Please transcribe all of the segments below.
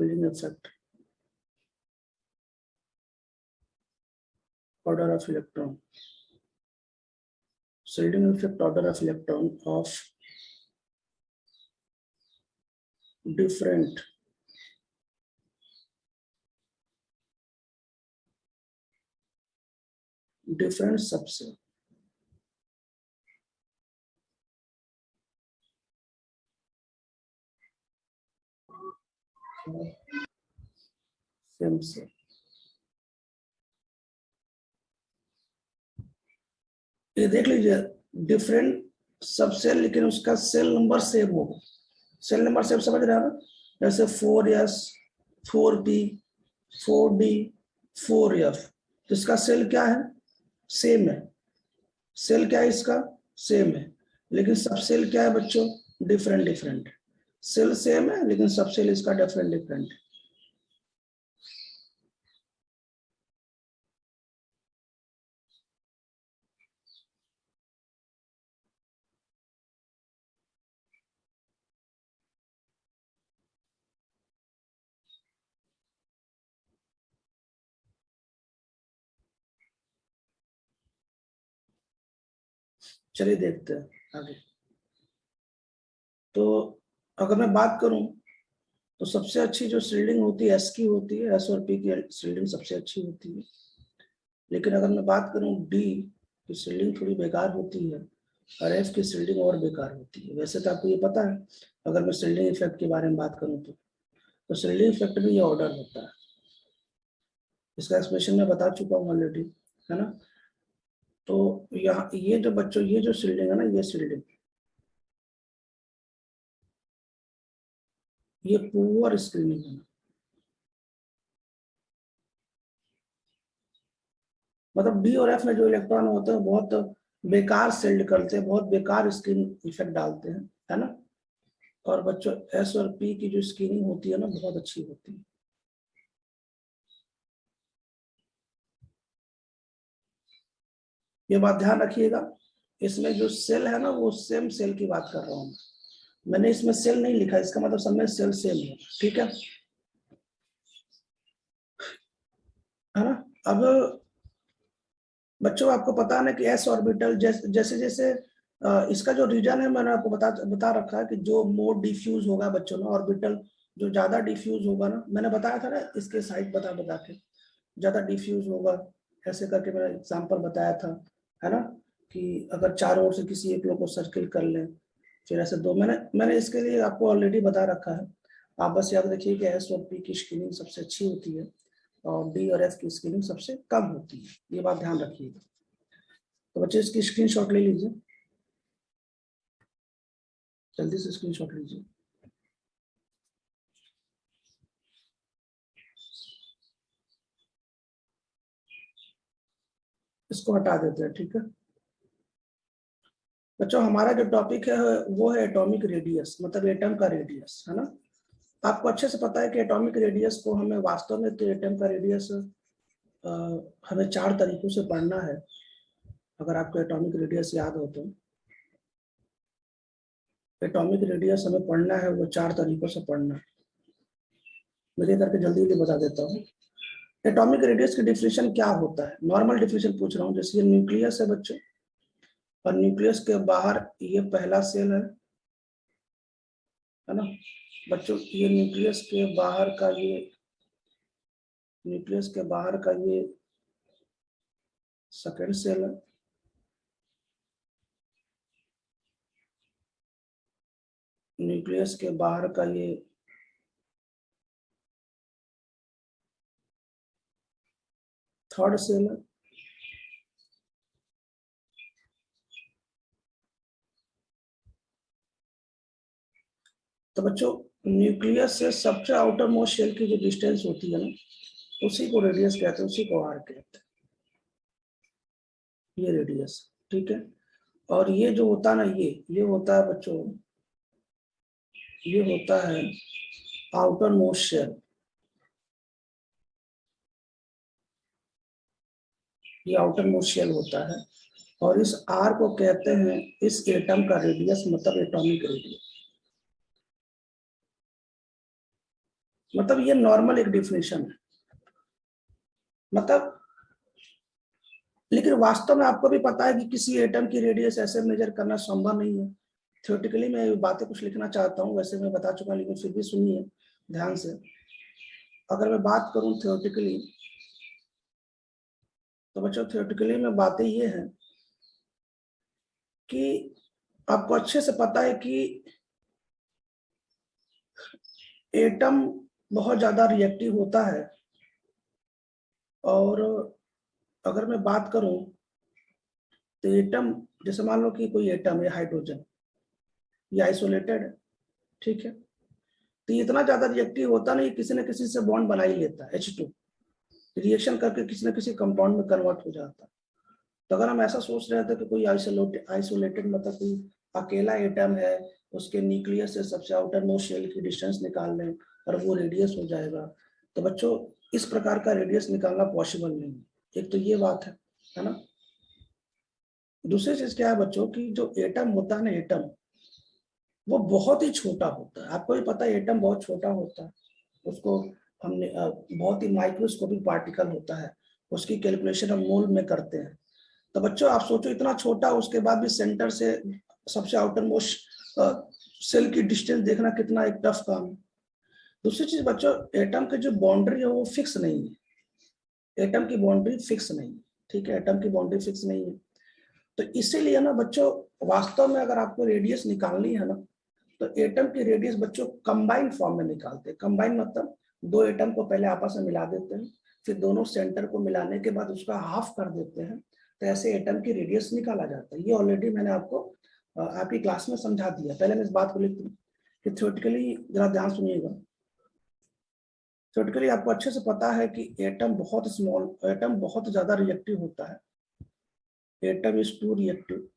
shielding effect, order of electron, shielding effect, order of electron of different subset. Same shell, ये देख लीजिए different subshell, लेकिन उसका shell number same होगा। Shell number same समझ रहे हैं ना, जैसे 4s 4p 4d 4f, तो इसका सेल क्या है, सेम है। सेल क्या है इसका, सेम है, लेकिन सबसेल क्या है बच्चों, डिफरेंट डिफरेंट। सेल सेम है लेकिन सबसेल इसका डिफरेंट डिफरेंट है। चलिए देखते हैं आगे। तो अगर मैं बात करूं तो सबसे अच्छी जो शील्डिंग होती है एस की होती है, एस और पी की शील्डिंग सबसे अच्छी होती है। लेकिन अगर मैं बात करूं डी की शील्डिंग थोड़ी बेकार होती है और एफ की शील्डिंग और बेकार होती है। वैसे तो आपको ये पता है, अगर मैं शील्डिंग इफेक्ट के बारे में बात करूं तो शील्डिंग इफेक्ट में ये ऑर्डर होता है, इसका एक्सप्लेनेशन मैं बता चुका हूँ ऑलरेडी, है ना। तो यहाँ ये जो बच्चों ये जो शील्डिंग है ना, ये शील्डिंग ये पुअर स्क्रीनिंग है, मतलब डी और एफ में जो इलेक्ट्रॉन होते हैं बहुत बेकार शील्ड करते हैं, बहुत बेकार स्क्रीन इफेक्ट डालते हैं, है ना। और बच्चों एस और पी की जो स्क्रीनिंग होती है ना बहुत अच्छी होती है। ये बात ध्यान रखिएगा, इसमें जो सेल है ना वो सेम सेल की बात कर रहा हूँ, मैंने इसमें सेल नहीं लिखा, इसका मतलब सब में सेल सेम है, ठीक है ना। अब बच्चों आपको पता है ना कि एस ऑर्बिटल जैसे जैसे इसका जो रीजन है मैंने आपको बता रखा है कि जो मोर डिफ्यूज होगा बच्चों ना, ऑर्बिटल जो ज्यादा डिफ्यूज होगा ना, मैंने बताया था ना इसके साइड बता के ज्यादा डिफ्यूज होगा, ऐसे करके मैंने एग्जांपल बताया था, है ना। कि अगर चारों ओर से किसी एक लोग को सर्किल कर लें, फिर ऐसे दो, मैंने इसके लिए आपको ऑलरेडी बता रखा है। आप बस याद रखिए कि एस और पी की स्क्रीनिंग सबसे अच्छी होती है और डी और एफ की स्क्रीनिंग सबसे कम होती है, ये बात ध्यान रखिएगा। तो बच्चे इसकी स्क्रीनशॉट ले लीजिए, जल्दी से स्क्रीनशॉट लीजिए। इसको हटा देते हैं, ठीक है बच्चों। हमारा जो टॉपिक है वो है एटॉमिक रेडियस, मतलब एटम का रेडियस, है ना। आपको अच्छे से पता है कि एटॉमिक रेडियस को हमें वास्तव में तो एटम का रेडियस हमें 4 तरीकों से पढ़ना है। अगर आपको एटॉमिक रेडियस याद हो तो एटॉमिक रेडियस हमें पढ़ना है, वो 4 तरीकों से पढ़ना है। मैं ये करके जल्दी जल्दी बता देता हूँ। एटॉमिक रेडियस की डिफिनेशन क्या होता है, नॉर्मल डिफिनेशन पूछ रहा हूँ। जैसे ये न्यूक्लियस है बच्चों, और न्यूक्लियस के बाहर ये पहला सेल है ना बच्चों। ये न्यूक्लियस के बाहर का ये सेकेंड सेल है, न्यूक्लियस के बाहर का ये थर्ड सेल है, तो बच्चों न्यूक्लियस से सबसे आउटर मोस्ट शेल की जो डिस्टेंस होती है ना, उसी को रेडियस कहते हैं, उसी को आर कहते हैं, ये रेडियस, ठीक है। और ये जो होता है ना, ये होता है बच्चों, ये होता है आउटर मोस्ट शेल, ये आउटर मोस्ट शेल होता है। और इस आर को कहते हैं इस एटम का रेडियस, मतलब एटॉमिक रेडियस। मतलब ये नॉर्मल एक डिफिनेशन है, मतलब लेकिन वास्तव में आपको भी पता है कि किसी एटम की रेडियस ऐसे मेजर करना संभव नहीं है। थ्योरेटिकली मैं बातें कुछ लिखना चाहता हूँ, वैसे मैं बता चुका, लेकिन फिर भी सुनिए ध्यान से। अगर मैं बात करूं थ्योरेटिकली, तो बच्चों थ्योरेटिकली में बातें ये हैं कि आपको अच्छे से पता है कि एटम बहुत ज्यादा रिएक्टिव होता है। और अगर मैं बात करूं तो एटम, जैसे मान लो कि कोई एटम है हाइड्रोजन, ये आइसोलेटेड है, ठीक है, तो ये इतना ज्यादा रिएक्टिव होता नहीं, किसी न किसी से बॉन्ड बना ही लेता है, H2 रिएक्शन करके किसी न किसी कंपाउंड में कन्वर्ट हो जाता है। तो अगर हम ऐसा सोच रहे थे कि कोई आइसोलेटेड मतलब कोई अकेला एटम है, उसके न्यूक्लियस से सबसे आउटर मोस्ट शेल की डिस्टेंस निकाल लें और वो रेडियस हो जाएगा, तो बच्चों इस प्रकार का रेडियस निकालना पॉसिबल नहीं है। एक तो ये बात है ना। दूसरी चीज क्या है बच्चों की, जो एटम होता है ना, एटम वो बहुत ही छोटा होता है। आपको भी पता है एटम बहुत छोटा होता है, उसको हमने बहुत ही माइक्रोस्कोपिक पार्टिकल होता है, उसकी कैलकुलेशन हम मोल में करते हैं। तो बच्चों आप सोचो इतना छोटा, उसके बाद भी सेंटर से सबसे आउटर मोस्ट सेल की डिस्टेंस देखना कितना एक टफ काम है। दूसरी चीज बच्चों, एटम की जो बाउंड्री है वो फिक्स नहीं है। एटम की बाउंड्री फिक्स नहीं है, ठीक है, एटम की बाउंड्री फिक्स नहीं है। तो इसीलिए ना बच्चों, वास्तव में अगर आपको रेडियस निकालनी है ना, तो एटम की रेडियस बच्चों कंबाइंड फॉर्म में निकालते हैं। कंबाइंड मतलब दो एटम को पहले आपस में मिला देते हैं, फिर दोनों सेंटर को मिलाने के बाद उसका हाफ कर देते हैं, तो ऐसे एटम की रेडियस निकाला जाता है। ये ऑलरेडी मैंने आपको आपकी क्लास में समझा दिया। पहले मैं इस बात को लिख दूं कि थ्योरेटिकली जरा ध्यान सुनिएगा। थ्योरेटिकली आपको अच्छे से पता है कि एटम बहुत स्मॉल, एटम बहुत ज्यादा रिएक्टिव होता है। एटम इज टू रिएक्टिव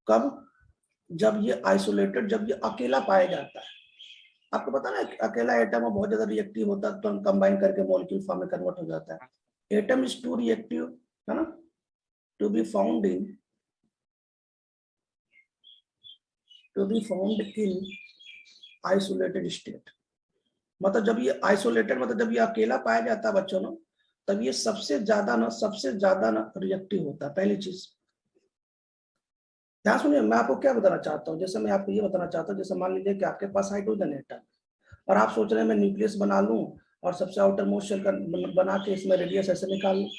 कब? जब ये आइसोलेटेड, जब ये अकेला पाया जाता है। आपको पता ना अकेला एटम बहुत ज्यादा रिएक्टिव होता है, तो हम कंबाइन करके मॉलिक्यूल फॉर्म में कन्वर्ट हो जाता है। एटम इज टू रिएक्टिव, है ना, to be found in, to be found in isolated state. मतलब जब ये आइसोलेटेड, मतलब जब ये अकेला पाया जाता है बच्चों ना, तब ये सबसे ज्यादा ना रिएक्टिव होता है। पहली चीज ध्यान सुनिए, मैं आपको क्या बताना चाहता हूँ। जैसे मैं आपको ये बताना चाहता हूँ, जैसे मान लीजिए कि आपके पास हाइड्रोजन एटम, और आप सोच रहे हैं मैं न्यूक्लियस बना लूं और सबसे आउटर मोस्ट शेल बना के इसमें रेडियस ऐसे निकाल लूं।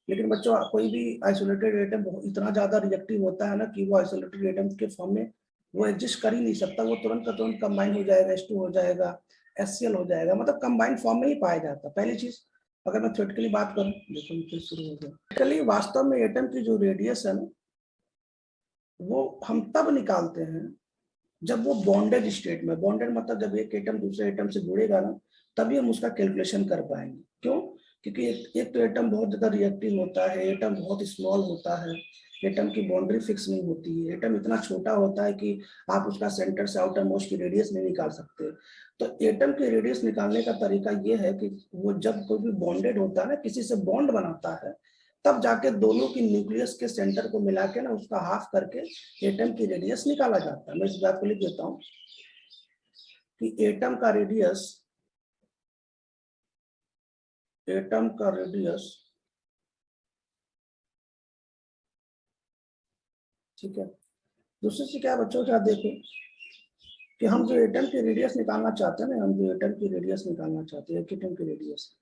लेकिन बच्चों कोई भी आइसोलेटेड एटम इतना ज्यादा रिएक्टिव होता है ना कि वो आइसोलेटेड एटम के फॉर्म में वो एग्जिस्ट कर ही नहीं सकता। वो तुरंत का तुरंत कंबाइन हो जाएगा, H2 हो जाएगा, HCl हो जाएगा, मतलब कंबाइंड फॉर्म में ही पाया जाता है। पहली चीज, अगर मैं थ्योरेटिकली बात करूं, देखो फिर शुरू हो गया। थ्योरेटिकली वास्तव में एटम की जो रेडियस है ना, वो हम तब निकालते हैं जब वो बॉन्डेड स्टेट में, बॉन्डेड मतलब जब एक एटम दूसरे एटम से जुड़ेगा ना, तभी हम उसका कैलकुलेशन कर पाएंगे। क्यों? क्योंकि एक तो एटम बहुत ज्यादा रिएक्टिव होता है, एटम बहुत स्मॉल होता है, एटम की बाउंड्री फिक्स नहीं होती है, एटम इतना छोटा होता है कि आप उसका सेंटर से आउटर मोस्ट की रेडियस नहीं निकाल सकते। तो एटम की रेडियस निकालने का तरीका ये है कि वो जब कोई भी बॉन्डेड होता है ना, किसी से बॉन्ड बनाता है, तब जाके दोनों की न्यूक्लियस के सेंटर को मिला के ना उसका हाफ करके एटम की रेडियस निकाला जाता है। मैं इस बात को लिख देता हूं कि एटम का रेडियस, ठीक है। दूसरी चीज क्या बच्चों, क्या देखो कि हम जो एटम की रेडियस निकालना चाहते हैं ना, हम जो एटम की रेडियस निकालना चाहते हैं, एटम की रेडियस,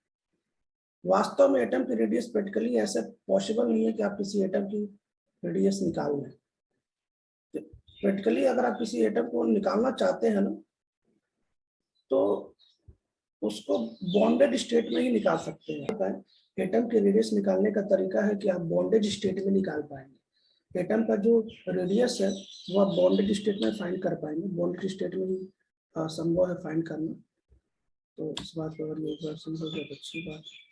वास्तव में एटम की रेडियस प्रैक्टिकली ऐसे पॉसिबल नहीं है कि आप किसी एटम की रेडियस निकाल लें। प्रैक्टिकली अगर आप किसी एटम को निकालना चाहते हैं ना, तो उसको बॉन्डेड स्टेट में ही निकाल सकते हैं। एटम के रेडियस निकालने का तरीका है कि आप बॉन्डेड स्टेट में निकाल पाएंगे। एटम का जो रेडियस है वो आप बॉन्डेड स्टेट में फाइंड कर पाएंगे, बॉन्डेड स्टेट में ही संभव है फाइंड करना। तो इस बात को अगर एक बार समझो तो अच्छी बात है।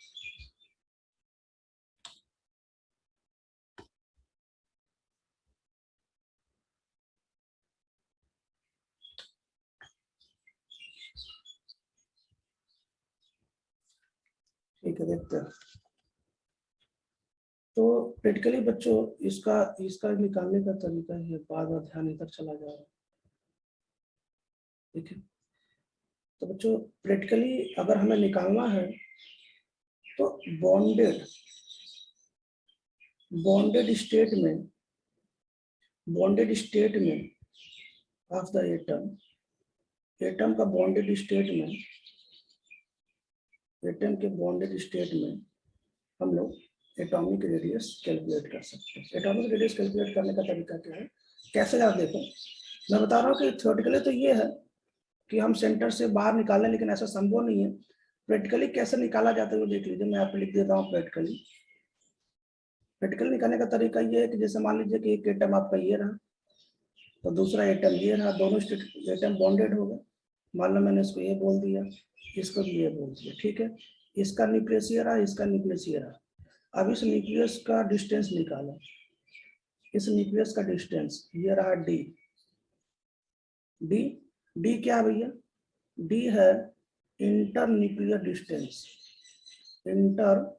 ठीक है, देखते हैं। तो प्रैक्टिकली बच्चों इसका इसका निकालने का तरीका है, बार बार ध्यान इधर चला जा रहा है। ठीक है। तो बच्चों प्रैक्टिकली अगर हमें निकालना है तो बॉन्डेड स्टेट में ऑफ द एटम का बॉन्डेड स्टेट में, एटम के बॉन्डेड स्टेट में हम लोग एटॉमिक रेडियस कैलकुलेट कर सकते हैं। एटॉमिक रेडियस कैलकुलेट करने का तरीका क्या है, कैसे आप देखो, मैं बता रहा हूँ कि थ्योरेटिकली तो ये है कि हम सेंटर से बाहर निकालें, लेकिन ऐसा संभव नहीं है। प्रैक्टिकली कैसे निकाला जाता है वो देख लीजिए, मैं आपको लिख देता हूँ। प्रैक्टिकली निकालने का तरीका ये है कि जैसे मान लीजिए कि एक एटम आपका ये रहा, तो दूसरा एटम ये रहा, दोनों एटम बॉन्डेड हो गए। मान लो मैंने इसको ये बोल दिया, इसको भी ये बोल दिया, ठीक है। इसका न्यूक्लियस ये रहा, इसका न्यूक्लियस ये रहा। अब इस न्यूक्लियस का डिस्टेंस निकालो, इस न्यूक्लियस का डिस्टेंस ये रहा डी। डी डी क्या भैया, डी है inter nuclear distance. Inter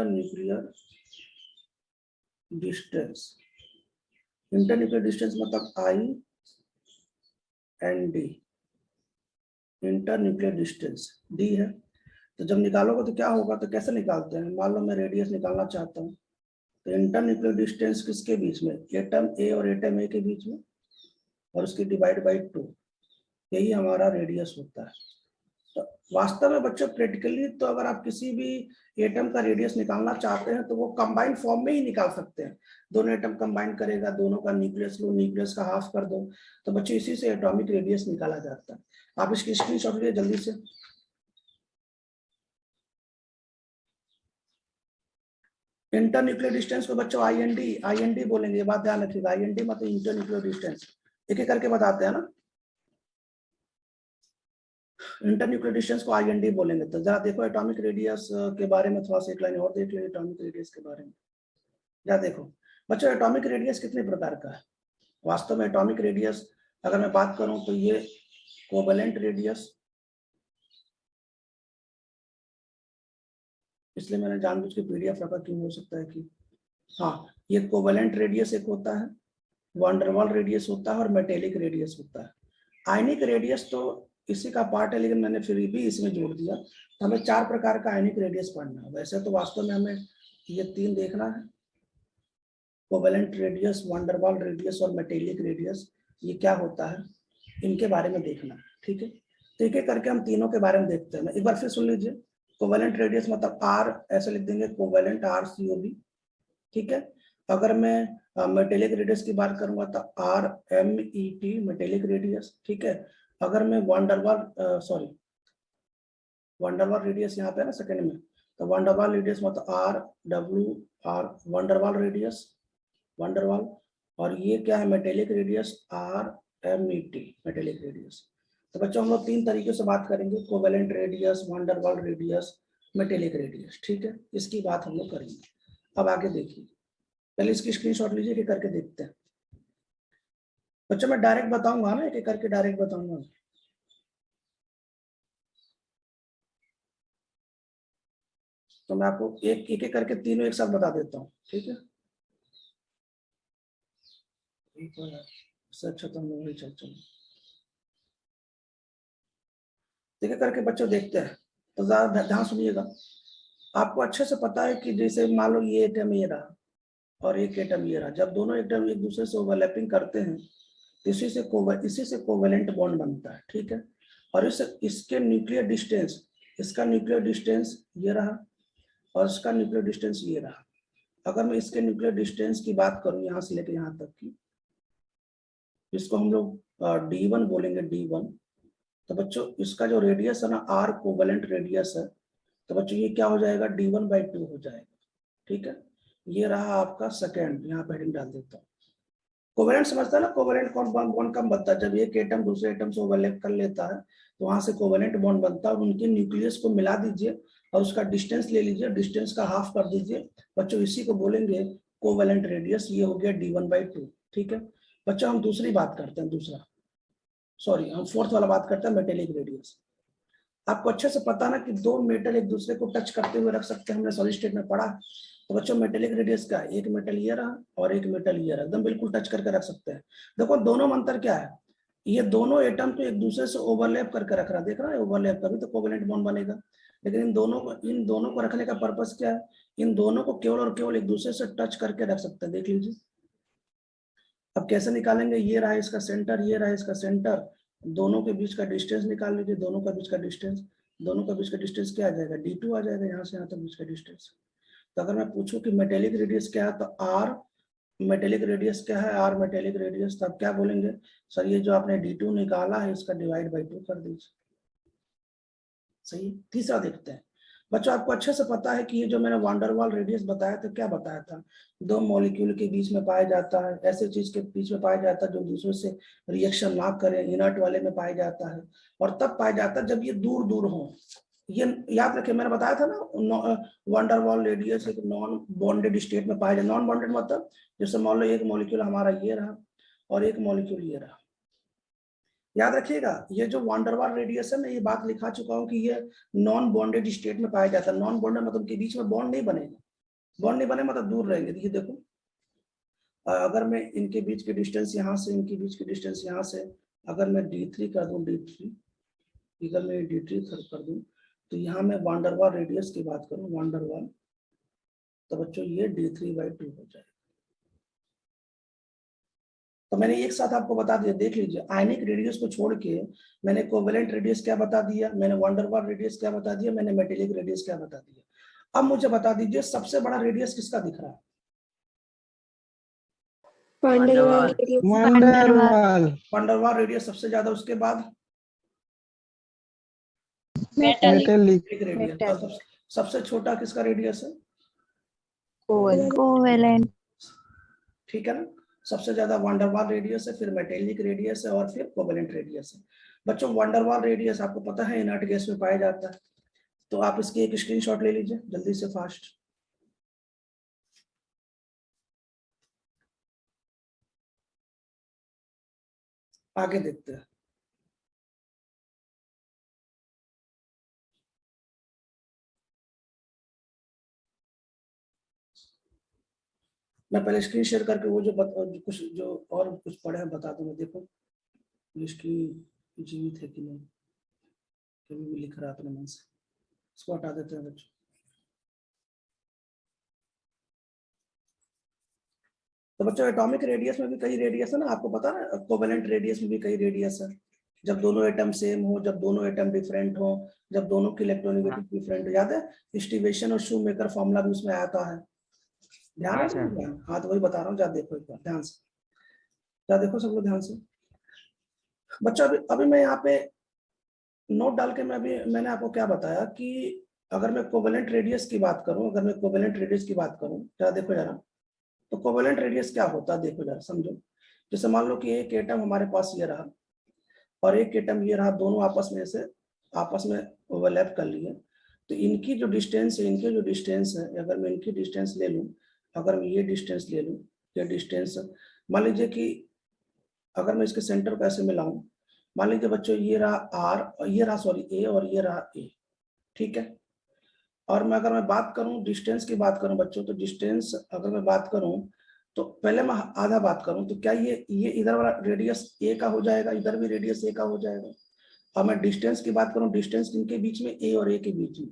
nuclear distance, inter nuclear distance मतलब I and D, inter nuclear distance D है। तो जब निकालोगे तो क्या होगा, तो कैसे निकालते हैं, मान लो मैं रेडियस निकालना चाहता हूँ, तो इंटर न्यूक्लियर डिस्टेंस किसके बीच में, एटम ए और एटम ए के बीच में, और उसकी डिवाइड बाई 2, यही हमारा रेडियस होता है। तो वास्तव में बच्चों प्रैक्टिकली तो अगर आप किसी भी एटम का रेडियस निकालना चाहते हैं तो वो कंबाइंड फॉर्म में ही निकाल सकते हैं। दोनों एटम कंबाइन करेगा, दोनों का न्यूक्लियस लो, न्यूक्लियस का हाफ कर दो, तो बच्चों इसी से एटॉमिक रेडियस निकाला जाता है। आप इसकी स्क्रीनशॉट लीजिए जल्दी से। इंटर न्यूक्लियर डिस्टेंस को बच्चों आईएनडी बोलेंगे, ये बात ध्यान रखिएगा। आईएनडी मतलब इंटर न्यूक्लियर डिस्टेंस। एक एक करके बताते हैं ना, इंटर न्यूक्लियर डिस्टेंस को आईएनडी बोलेंगे। तो जरा देखो एटॉमिक रेडियस के बारे में थोड़ा सा एक लाइन और देख लीजिए एटॉमिक रेडियस के बारे में। या देखो बच्चों एटॉमिक रेडियस कितने प्रकार का है। वास्तव में एटॉमिक रेडियस अगर मैं बात करूं तो ये कोवेलेंट रेडियस, इसलिए मैंने जानबूझ के पीडीएफ रखा, क्यों हो सकता है कि हाँ, ये कोवेलेंट रेडियस एक होता है, वंडरवाल रेडियस होता है और मेटेलिक रेडियस होता है। आयनिक रेडियस तो इसी का पार्ट है, लेकिन मैंने फिर भी इसमें जोड़ दिया। तो हमें 4 प्रकार का आयनिक रेडियस पढ़ना है। वैसे तो वास्तव में हमें ये 3 देखना है, कोवेलेंट रेडियस, वंडरवाल रेडियस और मेटेलिक रेडियस, ये क्या होता है इनके बारे में देखना है, ठीक है। तो एक एक करके हम तीनों के बारे में देखते हैं। एक बार फिर सुन लीजिए, कोवेलेंट रेडियस मतलब आर, ऐसे लिख देंगे कोवेलेंट RCOV, ठीक है। अगर मैं मेटेलिक रेडियस की बात करूंगा तो RMET मेटेलिक रेडियस, ठीक है। अगर मैं वंडरवाल रेडियस यहाँ पे ना सेकंड में, तो वंडरवाल रेडियस मतलब RWR वंडरवाल रेडियस, वंडरवाल। और ये क्या है metallic radius, RMET metallic radius. तो बच्चों हम लोग 3 तरीके से बात करेंगे, covalent radius, van der Waals radius, metallic radius, ठीक है। इसकी बात हम लोग करेंगे। अब आगे देखिए, पहले इसकी स्क्रीनशॉट लीजिए कि करके देखते हैं। बच्चों मैं डायरेक्ट बताऊंगा ना, एक एक करके डायरेक्ट बताऊंगा। तो मैं आपको एक एक करके तीनों एक साथ बता देता हूँ, ठीक है। अच्छा तो हम लोग वही चल एक करके बच्चों देखते हैं। तो ज्यादा ध्यान सुनिएगा। आपको अच्छे से पता है कि जैसे मान लो ये एटम ये रहा और एक एटम ये रहा, जब दोनों एटम एक दूसरे से ओवरलैपिंग करते हैं तो इसी से कोवेलेंट बॉन्ड बनता है, ठीक है। और इसके न्यूक्लियर डिस्टेंस, इसका न्यूक्लियर डिस्टेंस ये रहा और इसका न्यूक्लियर डिस्टेंस ये रहा। अगर मैं इसके न्यूक्लियर डिस्टेंस की बात करूं यहाँ से लेकर यहाँ तक की, इसको हम लोग D1 बोलेंगे, D1। तो बच्चों इसका जो रेडियस है ना, R कोवेलेंट रेडियस है, तो बच्चों ये क्या हो जाएगा, D1/2 हो जाएगा, ठीक है। ये रहा आपका सेकेंड, यहाँ पे हेडिंग डाल देता हूँ। कोवेलेंट समझता है ना, कोवेलेंट बॉन्ड कब बनता है, जब एक एटम दूसरे एटम से ओवरलैप कर लेता है तो वहां से कोवेलेंट बॉन्ड बनता है। और उनके न्यूक्लियस को मिला दीजिए और उसका डिस्टेंस ले लीजिए, डिस्टेंस का हाफ कर दीजिए बच्चों, इसी को बोलेंगे कोवेलेंट रेडियस। ये हो गया D1/2, ठीक है। बच्चों हम दूसरी बात करते हैं, हम फोर्थ वाला बात करते हैं, मेटेलिक रेडियस। आपको अच्छे से पता ना कि 2 मेटल एक दूसरे को टच करते हुए रख सकते हैं, हमने सॉलिड स्टेट में पढ़ा। तो बच्चों मेटेलिक रेडियस क्या है, एक मेटल ये रहा और एक मेटल ये रहा, एकदम बिल्कुल टच करके रख सकते हैं। देखो दोनों में अंतर क्या है, ये दोनों एटम तो एक दूसरे से ओवरलैप करके रख रहा है, देख रहा है ओवरलैप, तभी तो कोवेलेंट बॉन्ड बनेगा। लेकिन इन दोनों को रखने का पर्पस क्या है, इन दोनों को केवल और केवल एक दूसरे से टच करके रख सकते हैं, देख लीजिए। अब कैसे निकालेंगे, ये रहा इसका सेंटर, ये रहा इसका सेंटर, दोनों के बीच का डिस्टेंस निकाल लीजिए, दोनों का बीच का डिस्टेंस, दोनों का बीच का डिस्टेंस क्या आ जाएगा, d2 आ जाएगा, यहाँ से यहाँ तक बीच का डिस्टेंस। तो अगर मैं पूछूं कि मेटेलिक रेडियस क्या है, तो आर मेटेलिक रेडियस क्या है, आर मेटेलिक रेडियस, तो आप क्या बोलेंगे, सर ये जो आपने d2 निकाला है इसका डिवाइड बाई 2 कर दीजिए। सही। तीसरा देखते हैं बच्चों, आपको अच्छे से पता है कि ये जो मैंने वांडरवाल रेडियस बताया था, क्या बताया था, दो मॉलिक्यूल के बीच में पाया जाता है, ऐसे चीज के बीच में पाया जाता है जो दूसरों से रिएक्शन ना करे, इनर्ट वाले में पाया जाता है, और तब पाया जाता है जब ये दूर दूर हो। ये याद रखिए, मैंने बताया था ना, वांडरवाल रेडियस एक नॉन बॉन्डेड स्टेट में पाया जाए। नॉन बॉन्डेड मतलब जैसे मान लो एक मॉलिक्यूल हमारा ये रहा और एक मॉलिक्यूल ये रहा, याद रखिएगा ये जो वांडरवाल रेडियस है, मैं ये बात लिखा चुका हूं कि ये नॉन बॉन्डेड स्टेट में पाया जाता है। नॉन बॉन्डेड मतलब के बीच में बॉन्ड नहीं बनेगा, बॉन्ड नहीं बने मतलब दूर रहेंगे। ये देखो, अगर मैं इनके बीच की डिस्टेंस यहाँ से, इनके बीच की डिस्टेंस यहाँ से अगर मैं d3 कर दूं, d3 अगर मैं d3 कर दूं, तो यहाँ मैं वांडरवाल रेडियस की बात करूं, वांडरवाल, तो बच्चों ये d3/2 हो जाएगा। तो मैंने एक साथ आपको बता दिया, देख लीजिए, आयनिक रेडियस को छोड़ के मैंने कोवेलेंट रेडियस क्या बता दिया, मैंने वांडरवाल रेडियस क्या बता दिया, मैंने मेटेलिक रेडियस क्या बता दिया। अब मुझे बता दीजिए सबसे बड़ा रेडियस किसका दिख रहा है, वांडरवाल रेडियस सबसे ज्यादा, उसके बाद मेटेलिक रेडियस, सबसे छोटा किसका रेडियस है, कोवेलेंट। ठीक है ना, सबसे ज्यादा वांडरवाल रेडियस है, फिर मेटेलिक रेडियस है और फिर कोवेलेंट रेडियस है। बच्चों वांडरवाल रेडियस आपको पता है इनर्ट गैस में पाया जाता है, तो आप इसकी एक स्क्रीनशॉट ले लीजिए जल्दी से, फास्ट। आगे देखते हैं। मैं पहले स्क्रीन शेयर करके वो जो कुछ जो और कुछ पढ़े हैं बता दूंगा। देखो इसकी जीवित है कि नहीं, कभी भी लिख रहा है अपने मन से, इसको हटा देते हैं बच्चों। तो बच्चों एटॉमिक रेडियस में भी कई रेडियस है ना, आपको पता है, कोवेलेंट रेडियस में भी कई रेडियस है। जब दोनों एटम सेम हो, जब दोनों एटम डिफरेंट हो, जब दोनों की इलेक्ट्रोनेगेटिव डिफरेंट हो, याद है स्टीवेशन और शूमेकर फॉर्मूला भी उसमें आता है, ध्यान है। हाँ तो वही बता रहा हूँ, जा देखो एक बार ध्यान से, जा देखो सब लोग ध्यान से। बच्चों अभी मैं यहाँ पे नोट डाल के मैंने आपको क्या बताया कि अगर मैं कोवेलेंट रेडियस की बात करूं, अगर मैं कोवेलेंट रेडियस की बात करूं, जरा देखो जरा, तो कोवेलेंट रेडियस क्या होता है, देखो जरा समझो। जैसे मान लो कि एक एटम हमारे पास ये रहा और एक एटम ये रहा, दोनों आपस में ओवरलैप कर लिए, तो इनकी जो डिस्टेंस है, इनके जो डिस्टेंस है, अगर मैं इनकी डिस्टेंस ले लूं, अगर मैं ये डिस्टेंस ले लूं, ये डिस्टेंस मान लीजिए कि अगर मैं इसके सेंटर को ऐसे मिलाऊं, मान लीजिए बच्चों ये रहा आर, ये रहा सॉरी ए और ये रहा ए, ठीक है। और मैं अगर मैं बात करूं डिस्टेंस की बात करूं बच्चों, तो डिस्टेंस अगर मैं बात करूं, तो पहले मैं आधा बात करूं, तो क्या ये इधर वाला रेडियस ए का हो जाएगा, इधर भी रेडियस ए का हो जाएगा। अब मैं डिस्टेंस की बात करूं, डिस्टेंस इनके बीच में ए और ए के बीच में,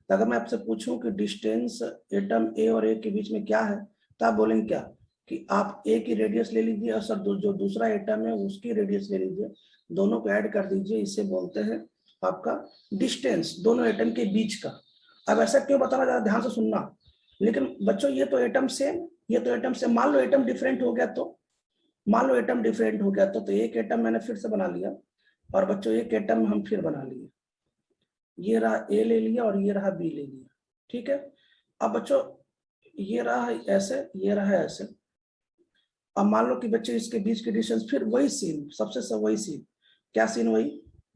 तो अगर मैं आपसे पूछूं कि डिस्टेंस एटम ए और ए के बीच में क्या है, तो आप बोलेंगे क्या कि आप ए की रेडियस ले लीजिए और सर जो दूसरा एटम है उसकी रेडियस ले लीजिए, दोनों को ऐड कर दीजिए, इसे बोलते हैं आपका डिस्टेंस दोनों एटम के बीच का। अब ऐसा क्यों बताना, ज्यादा ध्यान से सुनना। लेकिन बच्चों ये तो एटम सेम, ये तो एटम सेम, मान लो एटम डिफरेंट हो गया तो, मान लो एटम डिफरेंट हो गया तो एक एटम मैंने फिर से बना लिया और बच्चों एक एटम हम फिर बना लिए, ये रहा ए ले लिया और ये रहा बी ले लिया, ठीक है। अब बच्चों ये रहा ऐसे, ये रहा ऐसे। अब मान लो कि बच्चे इसके बीच की डिस्टेंस फिर वही सीन, सबसे सब वही सीन, क्या सीन वही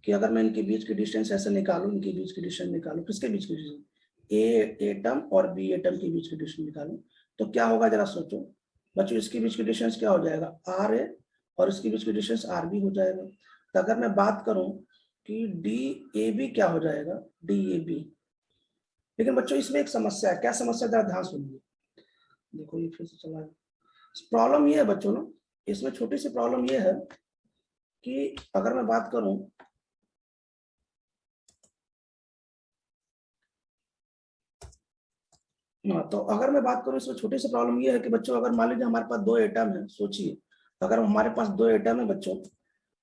कि अगर मैं इनके बीच की डिस्टेंस ऐसे निकालूं, इनके बीच की डिस्टेंस निकालूं, किसके बीच की डिस्टेंस, ए एटम और बी एटम के बीच की डिस्टेंस निकालूं, तो क्या होगा जरा सोचो बच्चों, इसके बीच की डिस्टेंस क्या हो जाएगा, आर ए, और इसके बीच की डिस्टेंस आर बी हो जाएगा। तो अगर मैं बात करूं कि डी ए बी क्या हो जाएगा, डी ए बी। लेकिन बच्चों इसमें एक समस्या है, क्या समस्या, जरा ध्यान सुनिए। देखो ये फिर से चला है। प्रॉब्लम ये है बच्चों ना, इसमें छोटी सी प्रॉब्लम ये है कि अगर मैं बात करूं, हाँ, तो अगर मैं बात करूं इसमें छोटी सी प्रॉब्लम ये है कि बच्चों अगर मान लीजिए हमारे पास दो एटम है, सोचिए अगर हमारे पास दो एटम है बच्चों,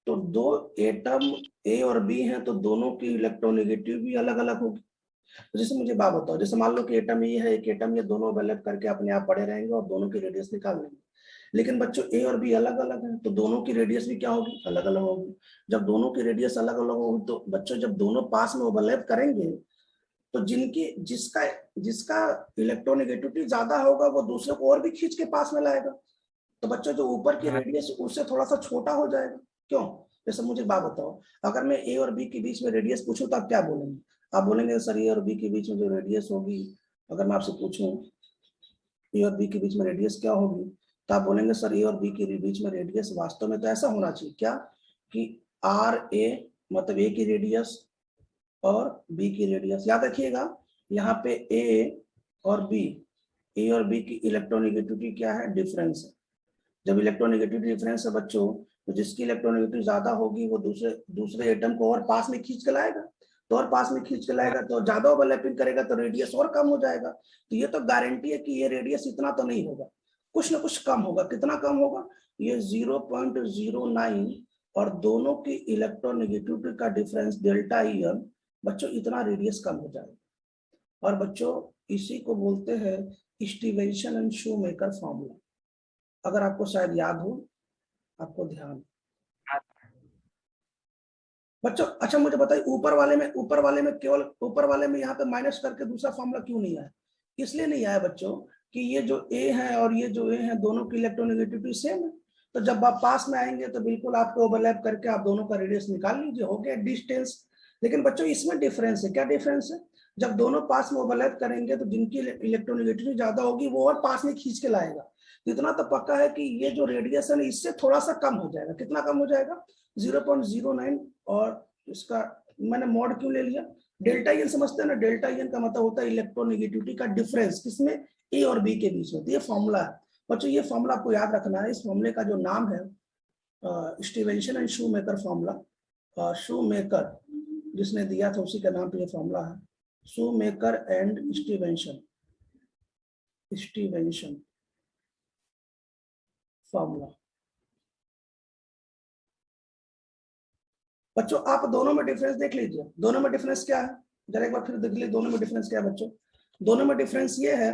तो दो एटम ए और बी हैं, तो दोनों की इलेक्ट्रोनेगेटिव भी अलग अलग होगी। तो जैसे मुझे बात बताओ, जैसे मान लो कि एटम ये है, एक एटम, ये दोनों ओवरलैप करके अपने आप पड़े रहेंगे और दोनों की रेडियस निकाल लेंगे। लेकिन बच्चों ए और बी अलग अलग है, तो दोनों की रेडियस भी क्या होगी, अलग अलग होगी। जब दोनों की रेडियस अलग अलग होगी तो बच्चों जब दोनों पास में ओवरलैप करेंगे, तो जिनकी जिसका जिसका इलेक्ट्रोनेगेटिविटी ज्यादा होगा वो दूसरे को और भी खींच के पास में लाएगा। तो बच्चों जो ऊपर की रेडियस उससे थोड़ा सा छोटा हो जाएगा। क्यों? जैसे मुझे बात बताओ, अगर मैं ए और बी के बीच में रेडियस पूछूं तो आप क्या बोलेंगे? आप बोलेंगे सर ए और बी के बीच में जो रेडियस होगी, अगर मैं आपसे पूछूं ए और बी के बीच में रेडियस क्या होगी, तो आप बोलेंगे सर ए और बी के बीच में रेडियस वास्तव में तो ऐसा होना चाहिए क्या कि आर ए, मतलब ए की रेडियस और बी की रेडियस। याद रखिएगा यहाँ पे ए और बी, ए और बी की इलेक्ट्रोनेगेटिविटी क्या है, डिफरेंस है। जब इलेक्ट्रोनेगेटिविटी डिफरेंस है बच्चों, तो जिसकी इलेक्ट्रोनेगेटिविटी ज्यादा होगी वो दूसरे दूसरे एटम को और पास में खींच के लाएगा, तो और पास में खींच के लाएगा तो ज्यादा ओवरलैपिंग करेगा तो रेडियस और कम हो जाएगा। तो ये तो गारंटी है कि ये रेडियस इतना तो नहीं होगा, कुछ ना कुछ कम होगा। कितना कम होगा? ये 0.09, और दोनों की इलेक्ट्रोनेगेटिविटी का डिफरेंस डेल्टा ई एम, बच्चों इतना रेडियस कम हो जाएगा। और बच्चों इसी को बोलते हैं स्टीवेंसन एंड शूमेकर फॉर्मूला। अगर आपको शायद याद हो, आपको ध्यान बच्चों। अच्छा मुझे बताइए, ऊपर वाले में केवल ऊपर वाले में यहाँ पे माइनस करके दूसरा फॉर्मूला क्यों नहीं आया? इसलिए नहीं आया बच्चों कि ये जो ए है और ये जो ए है दोनों की इलेक्ट्रोनेगेटिविटी सेम है। तो जब आप पास में आएंगे तो बिल्कुल आपको ओवरलैप करके आप दोनों का रेडियस निकाल लीजिए, हो गया डिस्टेंस। लेकिन बच्चों इसमें डिफरेंस है। क्या डिफरेंस है? जब दोनों पास में ओवरलैप करेंगे तो जिनकी इलेक्ट्रोनेगेटिविटी ज्यादा होगी वो और पास में खींच के लाएगा। तो इतना तो पक्का है कि ये जो रेडियस है इससे थोड़ा सा कम हो जाएगा। कितना कम हो जाएगा? 0.09। और इसका मैंने मॉड क्यों ले लिया? डेल्टा एन समझते हैं ना, डेल्टा एन का मतलब होता है इलेक्ट्रोनेगेटिविटी का डिफरेंस, किसमें, ए और बी के बीच में। तो ये फॉर्मूला है बच्चों, ये फॉर्मूला आपको याद रखना है। इस फॉर्मूले का जो नाम है Stevenson and shoemaker formula. Shoemaker जिसने दिया था उसी का नाम पे ये फॉर्मूला है, shoemaker and Stevenson, Stevenson formula. बच्चों आप दोनों में डिफरेंस देख लीजिए, दोनों में डिफरेंस क्या है, जरा एक बार फिर देख लीजिए दोनों में डिफरेंस क्या है बच्चों। दोनों में डिफरेंस ये है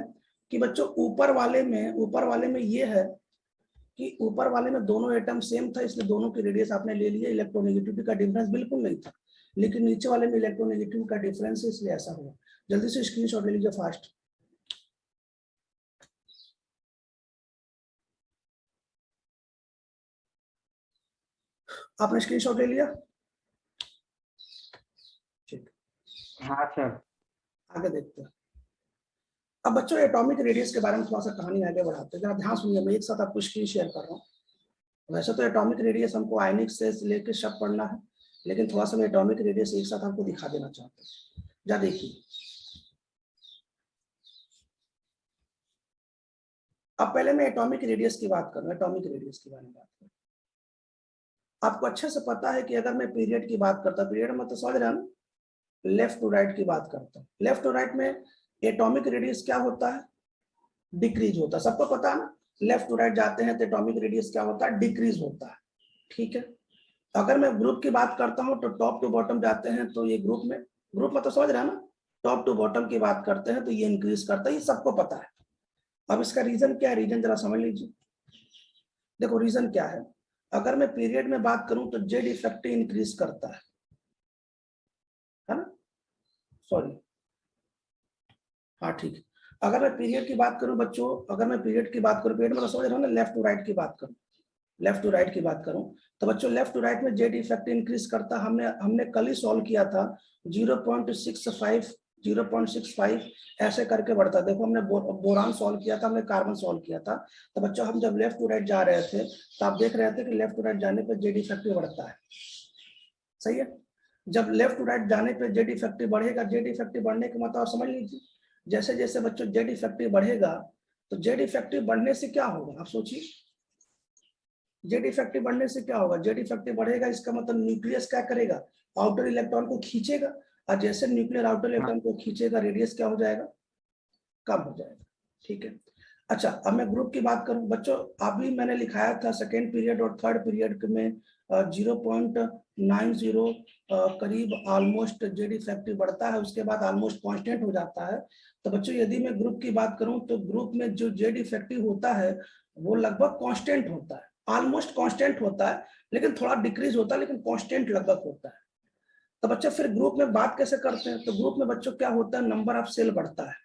कि बच्चों ऊपर वाले में ये है कि ऊपर वाले में दोनों एटम सेम था, इसलिए दोनों की रेडियस आपने ले लिया, इलेक्ट्रोनेगेटिविटी का डिफरेंस बिल्कुल नहीं था। लेकिन नीचे वाले में इलेक्ट्रोनेगेटिविटी का डिफरेंस है, इसलिए ऐसा हुआ। जल्दी से स्क्रीनशॉट ले लीजिए फास्ट। आपने स्क्रीनशॉट ले लिया? ठीक, हाँ सर। आगे देखते हैं। अब बच्चों एटॉमिक रेडियस के बारे में थोड़ा सा कहानी आगे बढ़ाते हैं, जरा ध्यान सुनिए, मैं एक साथ आपको स्क्रीन शेयर कर रहा हूँ। वैसे तो एटॉमिक रेडियस हमको आयनिक से लेकर सब पढ़ना है, लेकिन थोड़ा सा मैं एटॉमिक रेडियस एक साथ आपको दिखा देना चाहता हूँ। जा देखिए, अब पहले मैं एटॉमिक रेडियस की बात करूँ, एटॉमिक रेडियस के बारे में बात करूँ। आपको अच्छे से पता है कि अगर मैं पीरियड की बात करता, पीरियड में तो समझ रहे हैं ना, लेफ्ट टू राइट की बात करता हूँ। लेफ्ट टू राइट में एटॉमिक रेडियस क्या होता है? डिक्रीज होता है। सबको पता है ना, लेफ्ट टू राइट जाते हैं तो एटॉमिक रेडियस क्या होता है? डिक्रीज होता है। ठीक है, अगर मैं ग्रुप की बात करता हूं तो टॉप टू बॉटम जाते हैं तो ये ग्रुप मतलब समझ रहे हैं ना, टॉप टू बॉटम की बात करते हैं तो ये इंक्रीज करता है, ये सबको पता है। अब इसका रीजन क्या है, रीजन जरा समझ लीजिए। देखो रीजन क्या है, अगर मैं पीरियड में बात करूं तो जेड इफेक्टिव इंक्रीज करता है ना, सॉरी, हाँ ठीक है। अगर मैं पीरियड की बात करूं बच्चों, अगर मैं पीरियड की बात करूं, पीरियड में समझ रहे हो ना, लेफ्ट टू राइट की बात करूं, लेफ्ट टू राइट की बात करूं तो बच्चों लेफ्ट टू राइट में जेड इफेक्ट इंक्रीज करता। हमने कल ही सॉल्व किया था, 0.65 0.65 ऐसे करके बढ़ता। देखो हमने बोरान सॉल्व किया था, हमने कार्बन सॉल्व किया था। तो बच्चों हम जब लेफ्ट टू राइट जा रहे थे तो आप देख रहे थे कि लेफ्ट टू राइट जाने पर जेड इफेक्टिव बढ़ता है, सही है। जब लेफ्ट टू राइट जाने पर जेड इफेक्टिव बढ़ेगा, जेड इफेक्टिव बढ़ने का मतलब समझ लीजिए, जैसे जैसे बच्चों जेड इफेक्टिव बढ़ेगा तो जेड इफेक्टिव बढ़ने से क्या होगा, आप सोचिए, जेड इफेक्टिव बढ़ने से क्या होगा, जेड इफेक्टिव बढ़ेगा, इसका मतलब न्यूक्लियस क्या करेगा, आउटर इलेक्ट्रॉन को खींचेगा, और जैसे न्यूक्लियर आउटर इलेक्ट्रॉन को खींचेगा, रेडियस क्या हो जाएगा, कम हो जाएगा। ठीक है, अच्छा अब मैं ग्रुप की बात करूं बच्चों, अभी मैंने लिखाया था सेकेंड पीरियड और थर्ड पीरियड में 0.90 करीब ऑलमोस्ट जेड इफेक्टिव बढ़ता है, उसके बाद ऑलमोस्ट कांस्टेंट हो जाता है। तो बच्चों यदि मैं ग्रुप की बात करूं तो ग्रुप में जो जेड इफेक्टिव होता है वो लगभग कांस्टेंट होता है, ऑलमोस्ट कांस्टेंट होता है, लेकिन थोड़ा डिक्रीज होता है, लेकिन कांस्टेंट लगभग होता है। तो बच्चे फिर ग्रुप में बात कैसे करते हैं, तो ग्रुप में बच्चों क्या होता है, नंबर ऑफ सेल बढ़ता है,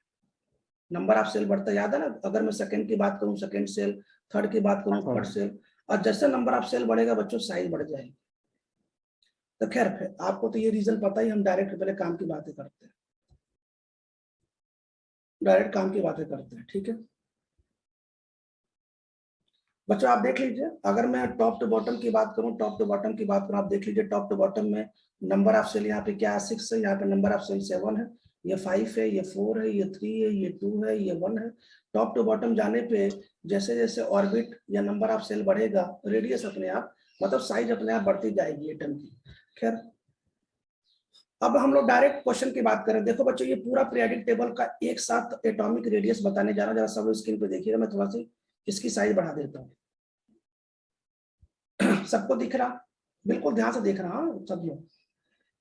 नंबर ऑफ सेल बढ़ता है, याद है ना, अगर मैं सेकंड की बात करूं सेकंड सेल, थर्ड की बात करूं थर्ड सेल, और जैसे नंबर ऑफ सेल बढ़ेगा बच्चों साइज बढ़ जाएगी। तो खैर आपको तो ये रीजन पता ही, हम डायरेक्ट पहले काम की बातें करते हैं, डायरेक्ट काम की बातें करते हैं। ठीक है बच्चों, आप देख लीजिए, अगर मैं टॉप टू बॉटम की बात करूं, टॉप टू बॉटम की बात करूं, आप देख लीजिए टॉप टू बॉटम में नंबर ऑफ सेल यहाँ पे क्या है 6 है, यहाँ पे नंबर ऑफ सेल 7 है, ये 5 है, ये 4 है, ये 3 है, ये 2 है, ये 1 है। टॉप टू बॉटम जाने पे जैसे जैसे ऑर्बिट या नंबर ऑफ सेल बढ़ेगा, रेडियस अपने आप मतलब साइज अपने आप बढ़ती जाएगी एटम की। खैर अब हम लोग डायरेक्ट क्वेश्चन की बात करें, देखो बच्चों ये पूरा पीरियोडिक टेबल का एक साथ एटॉमिक रेडियस बताने जा रहा हूं, जरा सब स्क्रीन पे देखिएगा, मैं थोड़ा सी इसकी साइज बढ़ा देता हूँ। सबको दिख रहा, बिल्कुल ध्यान से देख रहा हूं सब लोग।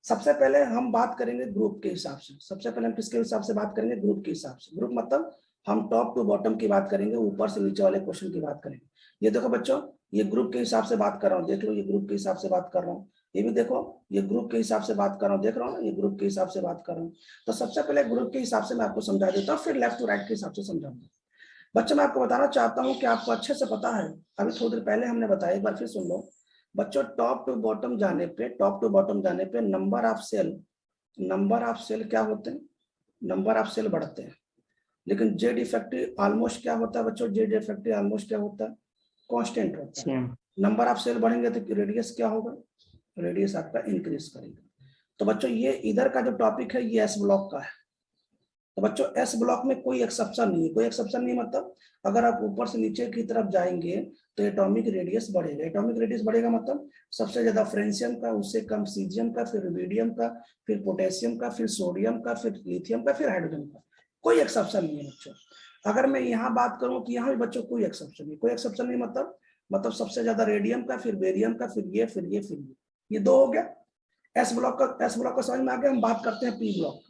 सबसे पहले हम बात करेंगे ग्रुप के हिसाब से, सबसे पहले हम किसके हिसाब से बात करेंगे, ग्रुप के हिसाब से। ग्रुप मतलब हम टॉप टू बॉटम की बात करेंगे, ऊपर से नीचे वाले क्वेश्चन की बात करेंगे। ये देखो बच्चों, ये ग्रुप के हिसाब से बात कर रहा हूँ, देख लो ये ग्रुप के हिसाब से बात कर रहा हूँ, ये भी देखो ये ग्रुप के हिसाब से बात कर रहा हूँ, देख रहा हूँ ना, ये ग्रुप के हिसाब से बात कर रहा हूँ। तो सबसे पहले ग्रुप के हिसाब से मैं आपको समझा देता हूँ, फिर लेफ्ट टू राइट के हिसाब से समझाऊंगा। बच्चों मैं आपको बताना चाहता हूँ कि आपको अच्छे से पता है, अभी थोड़ी देर पहले हमने बताया, एक बार फिर सुन लो बच्चों, टॉप टू बॉटम जाने पे, टॉप टू बॉटम जाने पे number of shell, number of shell क्या होते हैं, नंबर ऑफ सेल बढ़ते हैं, लेकिन जेड इफेक्टिव ऑलमोस्ट क्या होता है बच्चों, जेड इफेक्टिव ऑलमोस्ट क्या होता है, कांस्टेंट होता है। नंबर ऑफ सेल बढ़ेंगे तो रेडियस क्या होगा, रेडियस आपका इंक्रीज करेगा। तो बच्चों ये इधर का जो टॉपिक है ये एस ब्लॉक का है। तो बच्चों एस ब्लॉक में कोई एक्सेप्शन नहीं है, कोई एक्सेप्शन नहीं मतलब अगर आप ऊपर से नीचे की तरफ जाएंगे तो एटॉमिक रेडियस बढ़ेगा, एटॉमिक रेडियस बढ़ेगा मतलब सबसे ज्यादा फ्रेंशियम का, उससे कम सीजियम का, फिर रुबिडियम का, फिर पोटेशियम का, फिर सोडियम का, फिर लिथियम का, फिर हाइड्रोजन का, कोई एक्सेप्शन नहीं है बच्चों। अगर मैं यहाँ बात करूँ तो यहाँ भी बच्चों कोई एक्सेप्शन नहीं, कोई एक्सेप्शन नहीं मतलब सबसे ज्यादा रेडियम का, फिर बेरियम का, फिर ये फिर ये फिर ये दो हो गया एस ब्लॉक का। एस ब्लॉक का समझ में आ गया। हम बात करते हैं पी ब्लॉक।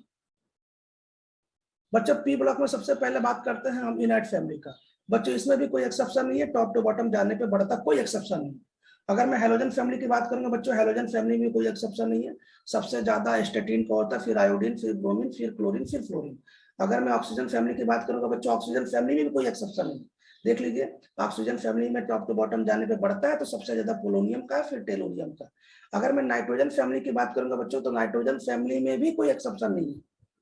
बच्चों पी ब्लॉक में सबसे पहले बात करते हैं हम इनर्ट फैमिली का। बच्चों इसमें भी कोई एक्सेप्शन नहीं है, टॉप टू बॉटम जाने पे बढ़ता कोई एक्सेप्शन नहीं। अगर मैं हेलोजन फैमिली की बात करूंगा बच्चों, हेलोजन फैमिली में कोई एक्सेप्शन नहीं है, सबसे ज्यादा एस्टेटिन का होता है, फिर आयोडीन, फिर ब्रोमीन, फिर क्लोरीन, फिर फ्लोरीन। अगर मैं ऑक्सीजन फैमिली की बात करूंगा बच्चों, ऑक्सीजन फैमिली में भी कोई एक्सेप्शन नहीं। देख लीजिए ऑक्सीजन फैमिली में टॉप टू बॉटम जाने पे बढ़ता है तो सबसे ज्यादा पोलोनियम का, फिर टेलोरियम का। अगर मैं नाइट्रोजन फैमिली की बात करूंगा बच्चों, तो नाइट्रोजन फैमिली में भी कोई एक्सेप्शन नहीं है,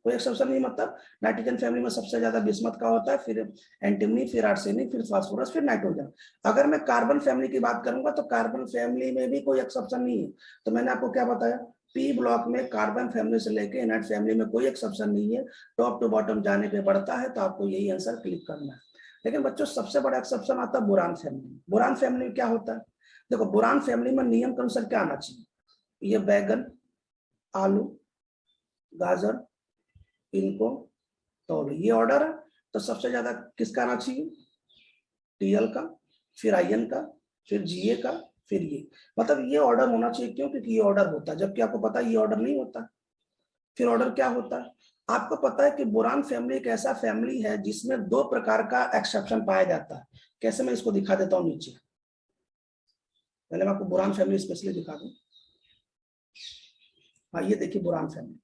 कोई एक्सेप्शन नहीं मतलब नाइट्रोजन फैमिली में सबसे ज्यादा बिस्मथ का होता है, फिर एंटीमनी, फिर आर्सेनिक, फिर फास्फोरस, फिर नाइट्रोजन। अगर मैं कार्बन फैमिली की बात करूंगा तो कार्बन फैमिली में भी कोई एक्सेप्शन नहीं है। तो मैंने आपको क्या बताया, पी ब्लॉक में कार्बन फैमिली से लेके इनर्ट फैमिली में कोई एक्सेप्शन नहीं है, टॉप टू बॉटम जाने पे बढ़ता है, तो आपको यही आंसर क्लिक करना है। लेकिन बच्चों सबसे बड़ा एक्सेप्शन आता है बोरान फैमिली। बोरान फैमिली में क्या होता है, देखो बोरान फैमिली में नियम के अनुसार क्या आना चाहिए, ये बैगन, आलू, गाजर, इनको तो ये ऑर्डर है। तो सबसे ज्यादा किसका आना चाहिए, टीएल का, फिर आईएन का, फिर जीए का, फिर ये, मतलब ये ऑर्डर होना चाहिए। क्यों, क्योंकि ये ऑर्डर होता है, जबकि आपको पता है ये ऑर्डर नहीं होता। फिर ऑर्डर क्या होता है, आपको पता है कि बोरान फैमिली एक ऐसा फैमिली है जिसमें दो प्रकार का एक्सेप्शन पाया जाता है। कैसे, मैं इसको दिखा देता हूं नीचे, पहले मैं आपको बोरान फैमिली स्पेशली दिखा दूं। हाँ ये देखिए बोरान फैमिली।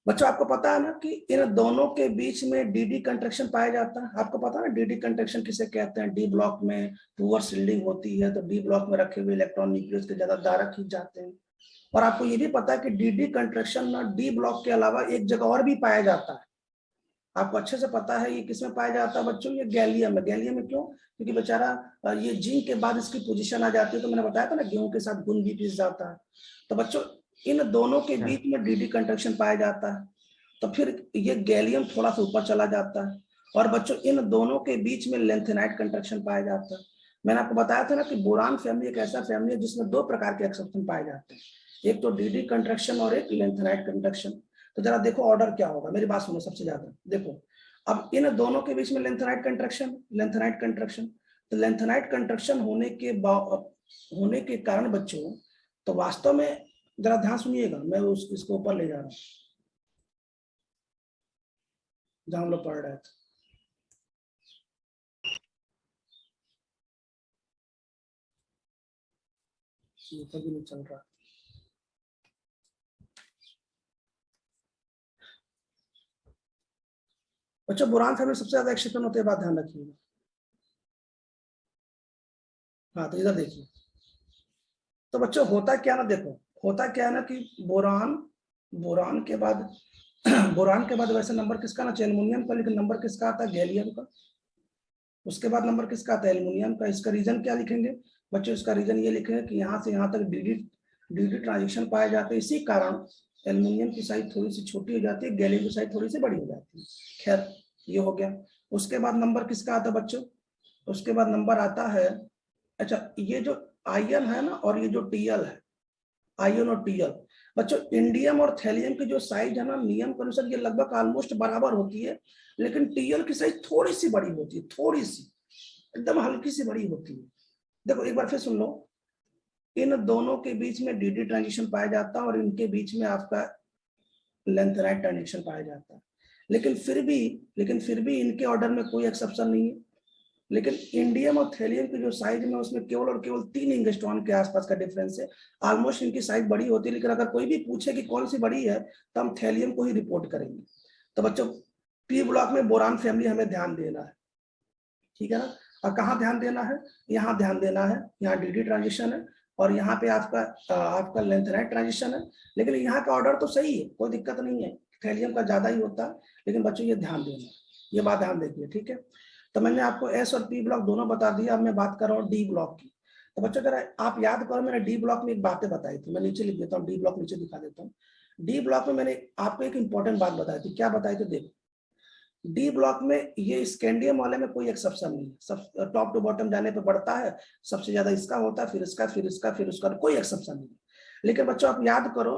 बच्चों आपको पता है ना कि इन दोनों के बीच में डीडी कंट्रैक्शन पाया जाता है। आपको पता है ना डीडी कंट्रैक्शन किसे कहते हैं, डी ब्लॉक में पुअर शिल्डिंग होती है तो डी ब्लॉक में रखे हुए इलेक्ट्रॉन न्यूक्लियस के ज्यादा दायरा खींच जाते हैं। और आपको ये भी पता है कि डीडी कंट्रैक्शन ना डी ब्लॉक के अलावा एक जगह और भी पाया जाता है। आपको अच्छे से पता है ये किसमें पाया जाता है बच्चों, ये गैलियम में। गैलियम में क्यों, क्योंकि बेचारा ये जिंक के बाद इसकी पोजीशन आ जाती है, तो मैंने बताया था ना गेहूं के साथ गुण भी पिस जाता है। तो बच्चों इन दोनों के बीच में डीडी कंट्रैक्शन पाया जाता है, तो फिर ये गैलियम थोड़ा सा ऊपर चला जाता है और बच्चों इन दोनों के बीच में लेंथेनाइट कंट्रैक्शन पाया जाता है। मैंने आपको बताया था ना कि बोरान फैमिली एक ऐसा फैमिली है जिसमें दो प्रकार के एक्सेप्शन पाए जाते हैं, एक तो डीडी कंट्रैक्शन और एक लेंथेनाइट कंट्रैक्शन। तो जरा देखो ऑर्डर क्या होगा, मेरी बात सुनो सबसे ज्यादा देखो। अब इन दोनों के बीच में लेंथेनाइट कंट्रैक्शन, तो लेंथेनाइट कंट्रैक्शन होने के कारण बच्चों, तो वास्तव में जरा ध्यान सुनिएगा, मैं इसको ऊपर ले जा रहा हूं जहां हम लोग पढ़ रहे थे। ऊपर भी नहीं चल रहा। बच्चों बोरान फैमिली सबसे ज्यादा एक्सेप्शन होते हैं, बात ध्यान रखिएगा। हाँ तो इधर देखिए, तो बच्चों होता क्या ना, देखो होता क्या है ना कि बोरान के बाद बोरान के बाद वैसे नंबर किसका ना, एल्युमिनियम का, लेकिन नंबर किसका आता है, गैलियम का। उसके बाद नंबर किसका आता है, एल्युमिनियम का। इसका रीजन क्या लिखेंगे बच्चों, इसका रीजन ये लिखेंगे कि यहाँ से यहाँ तक डीडी ट्रांजिशन पाए जाते हैं, इसी कारण एल्युमिनियम की साइज थोड़ी सी छोटी हो जाती है, गैलियम की साइज थोड़ी सी बड़ी हो जाती है। खैर ये हो गया। उसके बाद नंबर किसका आता है बच्चों, उसके बाद नंबर आता है, अच्छा ये जो आयन है ना और ये जो टीएल है, आयन और टीएल, बच्चों इंडियम और थैलियम की जो साइज है ना, नियम के अनुसार ये लगभग ऑलमोस्ट बराबर होती है, लेकिन टीएल की साइज थोड़ी सी बड़ी होती है, थोड़ी सी एकदम हल्की सी बड़ी होती है। देखो एक बार फिर सुन लो, इन दोनों के बीच में डीडी ट्रांजिशन पाया जाता है और इनके बीच में आपका लेंथेनाइट ट्रांजिशन पाया जाता है, लेकिन फिर भी इनके ऑर्डर में कोई एक्सेप्शन नहीं है। लेकिन इंडियम और थैलियम की जो साइज में उसमें केवल और केवल 3 एंगस्ट्रॉन के आसपास का डिफरेंस है, ऑलमोस्ट इनकी साइज बड़ी होती है, लेकिन अगर कोई भी पूछे कि कौन सी बड़ी है तो हम थैलियम को ही रिपोर्ट करेंगे। तो बच्चों पी ब्लॉक में बोरान फैमिली हमें ध्यान देना है, ठीक है ना। और कहाँ ध्यान देना है, यहाँ ध्यान देना है, यहाँ डीडी ट्रांजिशन है और यहाँ पे आपका लेंथेनाइट ट्रांजिशन है, लेकिन यहाँ का ऑर्डर तो सही है, कोई दिक्कत नहीं है, थैलियम का ज्यादा ही होता है, लेकिन बच्चों ये ध्यान देना है, ये बात ध्यान देखिए, ठीक है। तो मैंने आपको एस और पी ब्लॉक दोनों बता दिया, अब मैं बात कर रहा हूँ डी ब्लॉक की। तो बच्चों जरा आप याद करो, मैंने डी ब्लॉक में एक बातें बताई थी, मैं नीचे लिख देता हूँ, डी ब्लॉक नीचे दिखा देता हूँ। डी ब्लॉक में मैंने आपको एक इंपॉर्टेंट बात बताई थी, क्या बताई थी देखो, डी ब्लॉक में ये स्कैंडियम वाले में कोई एक्सेप्शन नहीं है, सब टॉप टू बॉटम जाने पे बढ़ता है, सबसे ज्यादा इसका होता है, फिर इसका, फिर इसका, फिर उसका, कोई एक्सेप्शन नहीं है। लेकिन बच्चों आप याद करो,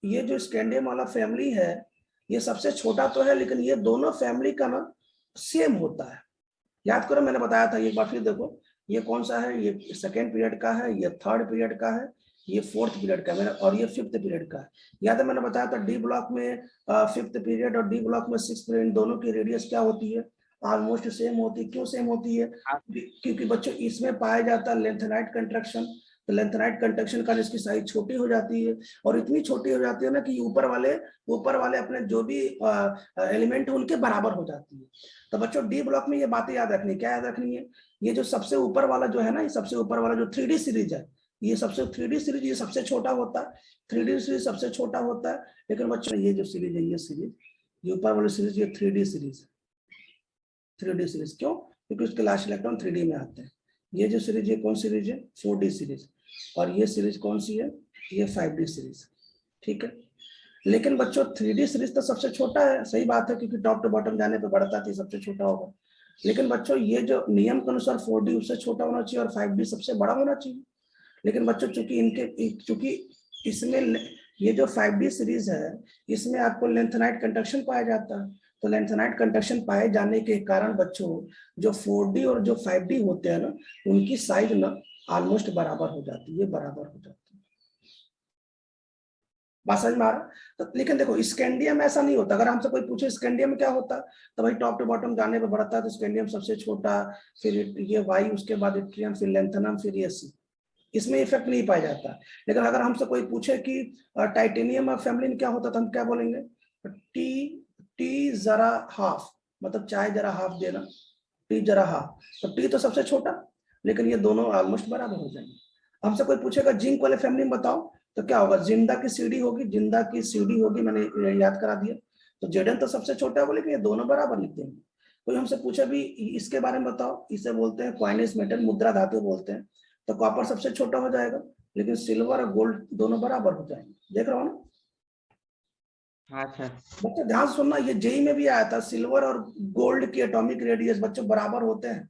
ये जो स्कैंडियम वाला फैमिली है ये सबसे छोटा तो है, लेकिन ये दोनों फैमिली का ना सेम होता है। याद करो मैंने बताया था, एक बार फिर देखो, ये कौन सा है, ये सेकेंड पीरियड का है, ये थर्ड पीरियड का है, ये फोर्थ पीरियड का है और ये फिफ्थ पीरियड का है। याद है मैंने बताया था डी ब्लॉक में फिफ्थ पीरियड और डी ब्लॉक में सिक्स पीरियड, दोनों की रेडियस क्या होती है, ऑलमोस्ट सेम होती है। क्यों सेम होती है, क्योंकि बच्चों इसमें पाया जाता है लेंथेनाइट कंट्रैक्शन, तो लेंथेनाइट कंट्रैक्शन का इसकी साइज छोटी हो जाती है, और इतनी छोटी हो जाती है ना कि ऊपर वाले अपने जो भी एलिमेंट है उनके बराबर हो जाती है। तो बच्चों डी ब्लॉक में ये बातें याद रखनी, क्या याद रखनी है, ये जो सबसे ऊपर वाला जो है ना, ये सबसे ऊपर वाला जो 3D सीरीज है, ये सबसे 3D सीरीज ये सबसे छोटा होता है, 3D सीरीज सबसे छोटा होता है। लेकिन बच्चों ये जो सीरीज है, ये सीरीज, ये ऊपर वाली सीरीज, ये 3D सीरीज है। 3D सीरीज क्यों, क्योंकि उसके लास्ट इलेक्ट्रॉन 3D में आते हैं। ये जो सीरीज है कौन सीरीज है, 4D सीरीज, और ये सीरीज कौन सी है, ये 5D सीरीज, ठीक है। लेकिन बच्चों 3D सीरीज तो सबसे छोटा है, सही बात है, क्योंकि टॉप टू बॉटम जाने पे बढ़ता थी, सबसे छोटा होगा। लेकिन बच्चों ये जो नियम के अनुसार 4D उससे छोटा होना चाहिए और 5D सबसे बड़ा होना चाहिए। लेकिन बच्चों चूंकि इसमें ये जो 5D सीरीज है, इसमें आपको लेंथेनाइट कंडक्शन पाया जाता है, तो लेंथेनाइट कंडक्शन पाए जाने के कारण बच्चों जो 4D और जो 5D होते हैं ना, उनकी साइज ना ऑलमोस्ट बराबर हो जाती है, बराबर हो जाती है। बात समझ में आ रहा। तो लेकिन देखो स्कैंडियम ऐसा नहीं होता, अगर हमसे कोई पूछे स्कैंडियम क्या होता, तो भाई टॉप टू बॉटम जाने पे बढ़ता है, तो स्कैंडियम सबसे छोटा, फिर ये वाई, उसके बाद इट्रियम, फिर लेंथेनम, फिर ये सी, इसमें इफेक्ट नहीं पाया जाता। लेकिन अगर हमसे कोई पूछे कि टाइटेनियम और फैमिलीन क्या होता, तो हम क्या बोलेंगे, टी जरा हाफ, मतलब चाय जरा हाफ देना, टी जरा हाफ, तो टी तो सबसे छोटा, लेकिन ये दोनों ऑलमोस्ट बराबर हो जाएंगे। हमसे कोई पूछेगा जिंक वाले फैमिली में बताओ, तो क्या होगा, जिंदा की सीडी होगी, मैंने याद करा दिया। तो जेडन तो सबसे छोटा होगा, लेकिन ये दोनों बराबर लिख देंगे। कोई हमसे पूछे भी इसके बारे में बताओ, इसे बोलते हैं कॉइनेज मेटल, मुद्रा धातु बोलते हैं, तो कॉपर सबसे छोटा हो जाएगा, लेकिन सिल्वर और गोल्ड दोनों बराबर हो जाएंगे। देख रहा हो ना। अच्छा। बच्चों ध्यान से सुनना, ये जेई में भी आया था, सिल्वर और गोल्ड की एटॉमिक रेडियस बच्चों बराबर होते हैं।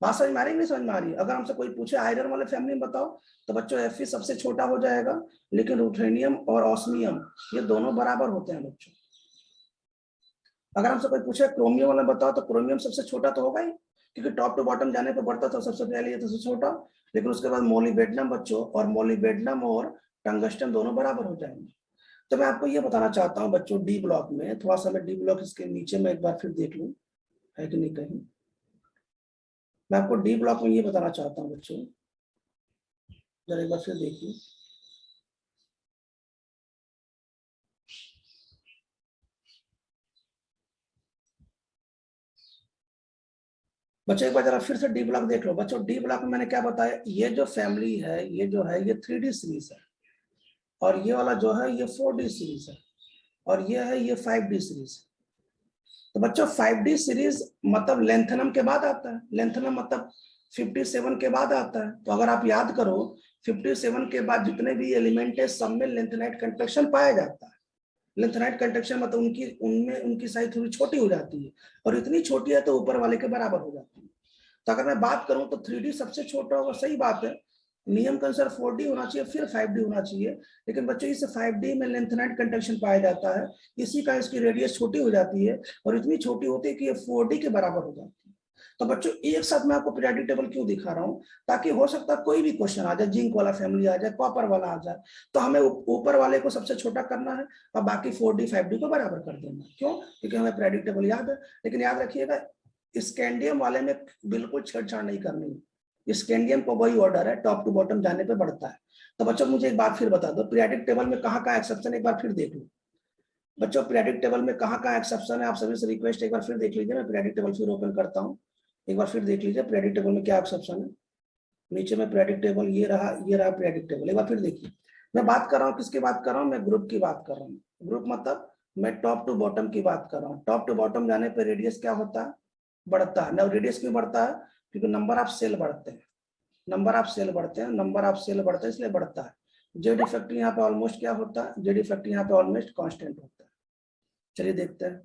बात समझ में आ रही नहीं समझ में आ रही? अगर हमसे कोई पूछे आयरन वाले फैमिली में बताओ, तो बच्चों Fe सबसे छोटा हो जाएगा, लेकिन रूथेनियम और ऑस्मियम ये दोनों बराबर होते हैं बच्चों। अगर हमसे कोई पूछे क्रोमियम वाला बताओ, तो क्रोमियम सबसे छोटा तो होगा ही, क्योंकि टॉप टू बॉटम जाने पर बढ़ता था सबसे पहले ये सबसे छोटा, लेकिन उसके बाद मोलिबेडनम बच्चों, और मोलिबेडनम और टंगस्टन दोनों बराबर हो जाएंगे। तो मैं आपको ये बताना चाहता हूँ बच्चों, डी ब्लॉक में थोड़ा सा, मैं डी ब्लॉक इसके नीचे में एक बार फिर देख लूं है कि नहीं कहीं। मैं आपको डी ब्लॉक में ये बताना चाहता हूँ बच्चों, जरा एक बार फिर देखिए। बच्चों एक बार जरा फिर से डी ब्लॉक देख लो। बच्चों डी ब्लॉक में मैंने क्या बताया, ये जो फैमिली है, ये जो है ये 3D सीरीज है, और ये वाला जो है ये 4D सीरीज है, और ये है ये 5D सीरीज। तो बच्चों 5D सीरीज मतलब लेंथनम के बाद आता है, लेंथनम मतलब 57 के बाद आता है। तो अगर आप याद करो, 57 के बाद जितने भी एलिमेंट है सब में लेंथनाइट कंट्रैक्शन पाया जाता है। लेंथनाइट कंट्रैक्शन मतलब उनकी साइज थोड़ी छोटी हो जाती है, और इतनी छोटी है तो ऊपर वाले के बराबर हो जाती है। तो अगर मैं बात करूं तो 3D सबसे छोटा होगा, सही बात है, नियम के अनुसार 4D होना चाहिए, फिर 5D होना चाहिए, लेकिन बच्चों इस 5D में लेंथनाइट कंट्रैक्शन पाया जाता है, इसी का इसकी रेडियस छोटी हो जाती है, और इतनी छोटी होती है कि ये 4D के बराबर हो जाती है। तो बच्चों एक साथ मैं आपको पीरियोडिक टेबल क्यों दिखा रहा हूं, ताकि हो सकता है कोई भी क्वेश्चन आ जाए, जिंक वाला फैमिली आ जाए, कॉपर वाला आ जाए, तो हमें ऊपर वाले को सबसे छोटा करना है और बाकी 4D 5D को बराबर कर देना। क्यों? क्योंकि हमें पीरियोडिक टेबल याद है। लेकिन याद रखिएगा, स्कैंडियम वाले में बिल्कुल छेड़छाड़ नहीं करनी है। स्कैंडियम का वही ऑर्डर है, टॉप टू बॉटम जाने पे बढ़ता है। तो बच्चों मुझे एक बात फिर बता दो, पीरियोडिक टेबल में कहाँ कहाँ एक्सेप्शन, एक बार फिर देख लो बच्चों, पीरियोडिक टेबल में कहाँ कहाँ एक्सेप्शन है। आप सभी से रिक्वेस्ट एक बार फिर देख लीजिए, मैं पीरियोडिक टेबल फिर ओपन करता हूँ, एक बार फिर देख लीजिए पीरियोडिक टेबल में क्या एक्सेप्शन है। नीचे में पीरियोडिक टेबल ये रहा पीरियोडिक टेबल, एक बार फिर देखिए। मैं बात कर रहा हूँ किसकी बात कर रहा हूँ, मैं ग्रुप की बात कर रहा हूँ। ग्रुप मतलब मैं टॉप टू बॉटम की बात कर रहा हूँ। टॉप टू बॉटम जाने पर रेडियस क्या होता है, बढ़ता है ना। रेडियस क्यों बढ़ता है? क्योंकि नंबर ऑफ सेल बढ़ते हैं, नंबर ऑफ सेल बढ़ते हैं, नंबर ऑफ सेल बढ़ते हैं, इसलिए बढ़ता है। जेड इफेक्ट यहाँ पे ऑलमोस्ट क्या होता है, जेड इफेक्ट यहाँ पे ऑलमोस्ट कांस्टेंट होता है। चलिए देखते हैं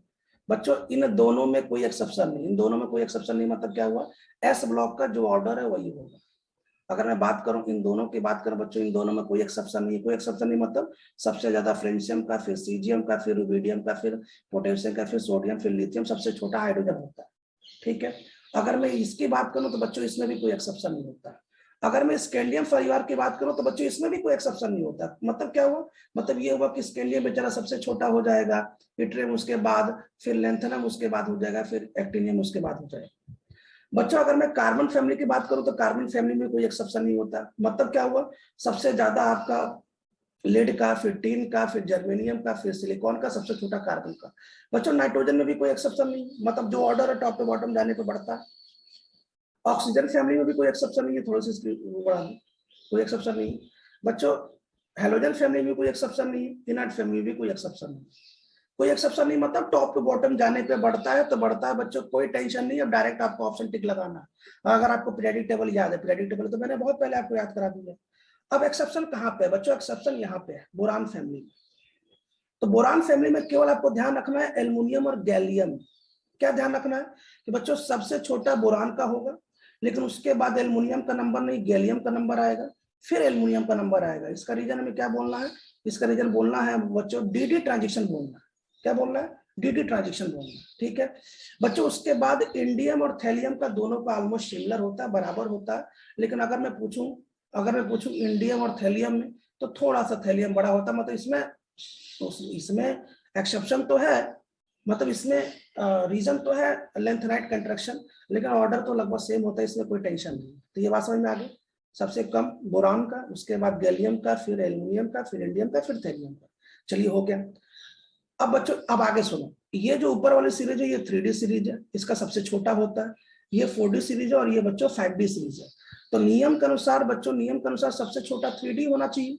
बच्चों, इन दोनों में कोई एक्सेप्शन नहीं, इन दोनों में कोई एक्सेप्शन नहीं मतलब क्या हुआ, एस ब्लॉक का जो ऑर्डर है वही होगा। अगर मैं बात करूं इन दोनों की बात करूं बच्चों, इन दोनों में कोई एक्सेप्शन नहीं है। कोई एक्सेप्शन नहीं मतलब सबसे ज्यादा फ्रेंशियम का, फिर सीजियम का, फिर रुबिडियम का, फिर पोटेशियम का, फिर सोडियम, फिर लिथियम, सबसे छोटा हाइड्रोजन होता है। ठीक है। अगर मैं इसकी बात करूं तो बच्चों इसमें भी कोई एक्सेप्शन नहीं होता। अगर मैं स्कैंडियम परिवार की बात करूं तो बच्चों इसमें भी कोई एक्सेप्शन नहीं होता। मतलब क्या हुआ, मतलब ये हुआ कि स्कैंडियम बेचारा सबसे छोटा हो जाएगा, इट्रियम उसके बाद, फिर लेंथनम उसके बाद हो जाएगा, फिर एक्टिनियम उसके बाद हो जाएगा। बच्चों अगर मैं कार्बन फैमिली की बात करूं तो कार्बन फैमिली में कोई एक्सेप्शन नहीं होता। मतलब क्या हुआ, सबसे ज्यादा आपका लेड का, फिर टीन का, फिर जर्मेनियम का, फिर सिलिकॉन का, सबसे छोटा कार्बन का। बच्चों नाइट्रोजन में भी कोई एक्सेप्शन नहीं, मतलब जो ऑर्डर है टॉप टू बॉटम जाने पे बढ़ता है। ऑक्सीजन फैमिली में भी कोई एक्सेप्शन नहीं है, थोड़ी सी इसकी बढ़ा दूं, कोई एक्सेप्शन नहीं। बच्चों हेलोजन फैमिली में कोई एक्सेप्शन नहीं, इनर्ट फैमिली में भी कोई एक्सेप्शन नहीं, कोई एक्सेप्शन नहीं, मतलब टॉप टू बॉटम जाने पे बढ़ता है तो बढ़ता है बच्चों, कोई टेंशन नहीं। अब डायरेक्ट आपको ऑप्शन टिक लगाना है। अगर आपको पीरियोडिक टेबल याद है, पीरियोडिक टेबल तो मैंने बहुत पहले आपको याद करा दिया। अब एक्सेप्शन कहाँ पे है बच्चों, एक्सेप्शन यहाँ पे है बोरान फैमिली में। तो बोरान फैमिली में केवल आपको ध्यान रखना है एल्युमिनियम और गैलियम। क्या ध्यान रखना है कि बच्चों सबसे छोटा बोरान का होगा, लेकिन उसके बाद एल्युमिनियम का नंबर नहीं, गैलियम का नंबर आएगा, फिर एल्युमिनियम का नंबर आएगा। इसका रीजन हमें क्या बोलना है, इसका रीजन बोलना है बच्चों डीडी ट्रांजिशन बोलना है। क्या बोलना है, डीडी ट्रांजिशन बोलना है। ठीक है बच्चों, उसके बाद इंडियम और थैलियम का दोनों का ऑलमोस्ट सिमिलर होता है, बराबर होता है। लेकिन अगर मैं पूछूं इंडियम और थैलियम में, तो थोड़ा सा थैलियम बड़ा होता है। मतलब इसमें एक्सेप्शन तो है, मतलब इसमें रीजन तो है लेंथनाइट कंट्रैक्शन, लेकिन ऑर्डर तो लगभग सेम होता है, इसमें कोई टेंशन नहीं। तो ये बात समझ में आ गई, सबसे कम बोरान का, उसके बाद गैलियम का, फिर एल्युमिनियम का, फिर इंडियम का, फिर थैलियम का। चलिए हो गया। अब बच्चों अब आगे सुनो, ये जो ऊपर वाली सीरीज है ये 3D सीरीज है, इसका सबसे छोटा होता है। ये 4D सीरीज है, और ये बच्चों 5D सीरीज है। तो नियम के अनुसार बच्चों, नियम के अनुसार सबसे छोटा 3D होना चाहिए,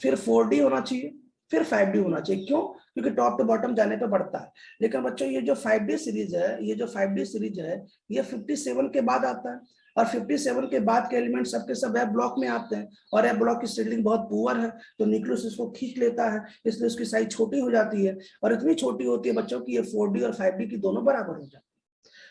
फिर 4D होना चाहिए, फिर 5D होना चाहिए। क्यों? क्योंकि टॉप टू बॉटम जाने पे बढ़ता है। लेकिन बच्चों ये जो 5D सीरीज है, ये जो 5D सीरीज है, ये 57 के बाद आता है, और 57 के बाद के एलिमेंट सबके सब एफ ब्लॉक में आते हैं, और एफ ब्लॉक की सीडलिंग बहुत पुअर है, तो न्यूक्लियस इसको खींच लेता है, इसलिए उसकी साइज छोटी हो जाती है, और इतनी छोटी होती है बच्चों की ये 4D और 5D की दोनों बराबर हो जाती है।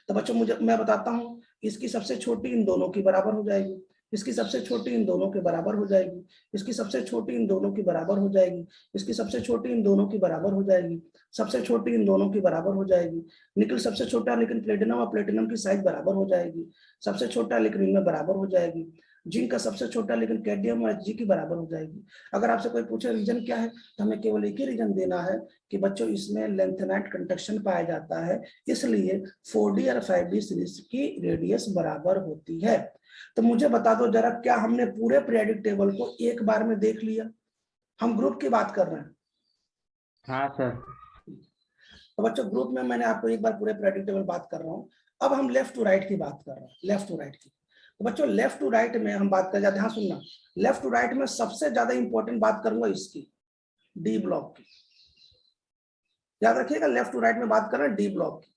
तो बच्चों मैं बताता हूँ, इसकी सबसे छोटी इन दोनों की बराबर हो जाएगी, इसकी सबसे छोटी इन दोनों के बराबर हो जाएगी, इसकी सबसे छोटी इन दोनों की बराबर हो जाएगी, इसकी सबसे छोटी इन दोनों की बराबर हो जाएगी, सबसे छोटी इन दोनों की बराबर हो जाएगी। निकल सबसे छोटा, लेकिन प्लेटिनम और प्लेटिनम की साइज बराबर हो जाएगी, सबसे छोटा लेकिन इनमें बराबर हो जाएगी। जिंक का सबसे छोटा, लेकिन कैडमियम और Hg की बराबर हो जाएगी। अगर आपसे कोई पूछे रीजन क्या है, तो हमें केवल एक ही रीजन देना है कि बच्चों इसमें लेंथेनाइट कंडक्शन पाया जाता है, इसलिए 4D और 5D सीरीज की रेडियस बराबर होती है। तो मुझे बता दो जरा, क्या हमने पूरे पीरियोडिक टेबल को एक बार में देख लिया? हम ग्रुप की बात कर रहे हैं। हाँ सर। तो बच्चों ग्रुप में मैंने आपको एक बार पूरे पीरियोडिक टेबल बात कर रहा हूं। अब हम लेफ्ट टू राइट की बात कर रहे हैं, लेफ्ट टू राइट की। तो बच्चों लेफ्ट टू राइट में हम बात कर जाते हैं, हाँ सुनना, लेफ्ट टू राइट में सबसे ज्यादा इंपॉर्टेंट बात करूंगा इसकी, डी ब्लॉक की। याद रखिएगा, लेफ्ट टू राइट में बात कर रहे हैं डी ब्लॉक की।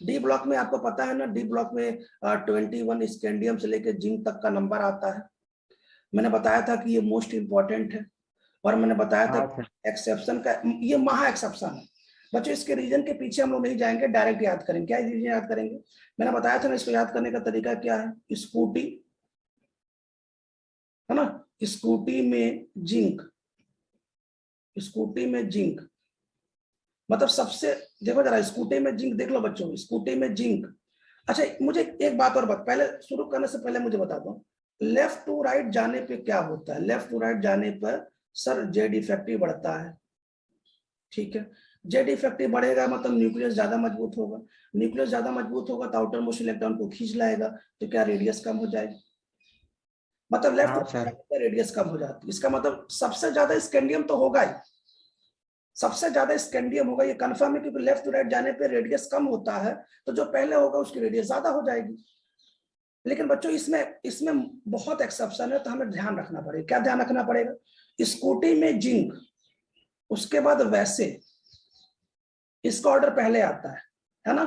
डी ब्लॉक में आपको पता है ना, डी ब्लॉक में 21 स्कैंडियम से लेकर जिंक तक का नंबर आता है। मैंने बताया था कि ये मोस्ट इंपॉर्टेंट है, और मैंने बताया था एक्सेप्शन का, ये महा एक्सेप्शन है बच्चों। इसके रीजन के पीछे हम लोग नहीं जाएंगे, डायरेक्ट याद करेंगे। क्या रीजन याद करेंगे? मैंने बताया था ना, इसको याद करने का तरीका क्या है, स्कूटी है ना, स्कूटी में जिंक, स्कूटी में जिंक मतलब सबसे, देखो जरा स्कूटी में जिंक देख लो बच्चों, स्कूटी में जिंक। अच्छा मुझे एक बात और पहले शुरू करने से पहले मुझे बता दो, लेफ्ट टू राइट जाने पे क्या होता है? लेफ्ट टू राइट जाने पर सर जेड इफेक्टिव बढ़ता है, ठीक है। जेड इफेक्टिव बढ़ेगा मतलब न्यूक्लियस ज्यादा मजबूत होगा, न्यूक्लियस ज्यादा मजबूत होगा तो आउटर मोस्ट इलेक्ट्रॉन को खींच लाएगा, तो क्या रेडियस कम हो जाएगी? मतलब लेफ्ट रेडियस कम हो जाती है। इसका मतलब सबसे ज्यादा स्कैंडियम तो होगा ही, सबसे ज्यादा स्कैंडियम होगा, ये कंफर्म है, क्योंकि लेफ्ट टू राइट जाने पे रेडियस कम होता है, तो जो पहले होगा उसकी रेडियस ज्यादा हो जाएगी। लेकिन बच्चों इसमें बहुत एक्सेप्शन है, तो हमें ध्यान रखना पड़ेगा। क्या ध्यान रखना पड़ेगा? स्कूटी में जिंक, उसके बाद वैसे, इसका ऑर्डर पहले आता है ना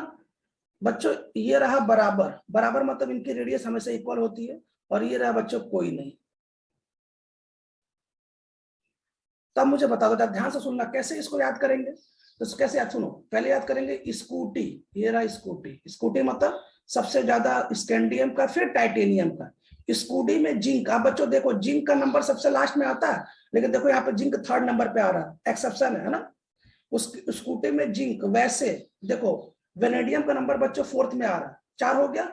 बच्चों। ये रहा बराबर, बराबर मतलब इनकी रेडियस हमेशा इक्वल होती है, और ये रहा बच्चों कोई नहीं। तब मुझे बता दो, ध्यान से सुनना, कैसे इसको याद करेंगे? तो कैसे याद, सुनो पहले याद करेंगे स्कूटी, ये रहा स्कूटी, स्कूटी मतलब सबसे ज्यादा स्कैंडियम का, फिर टाइटेनियम का। स्कूटी में जिंक, आप बच्चों देखो जिंक का नंबर सबसे लास्ट में आता है, लेकिन देखो यहाँ पे जिंक थर्ड नंबर पे आ रहा है, एक्सेप्शन है ना। उस स्कूटी में जिंक, वैसे देखो वेनेडियम का नंबर बच्चों फोर्थ में आ रहा है, 4 हो गया।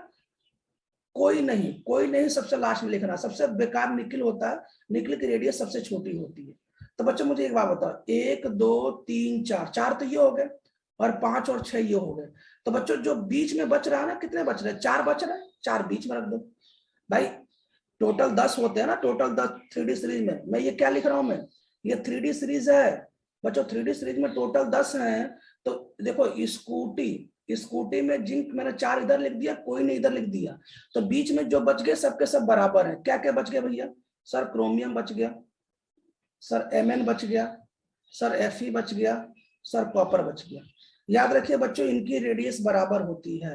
कोई नहीं, कोई नहीं सबसे लास्ट में लिखना, सबसे बेकार निकल होता है, निकल की रेडियस सबसे छोटी होती है। तो बच्चों मुझे एक बात बताओ, 1 2 3 4, 4 तो ये हो गए, और 5 और 6 ये हो गए। तो बच्चों जो बीच में बच रहा है ना, कितने बच रहे हैं? 4 बच रहे हैं, 4 बीच में रख दो भाई। टोटल 10 होते हैं ना, टोटल 10 3D सीरीज में। मैं ये क्या लिख रहा हूं, मैं ये 3D सीरीज है बच्चों, 3D सीरीज में टोटल 10 है। तो देखो स्कूटी में जिंक मैंने 4 इधर लिख दिया, कोई नहीं इधर लिख दिया, तो बीच में जो बच गए सबके सब बराबर है। क्या क्या बच गया भैया? सर क्रोमियम बच गया, सर Mn बच गया, सर Fe बच गया, सर कॉपर बच गया। याद रखिए बच्चों इनकी रेडियस बराबर होती है।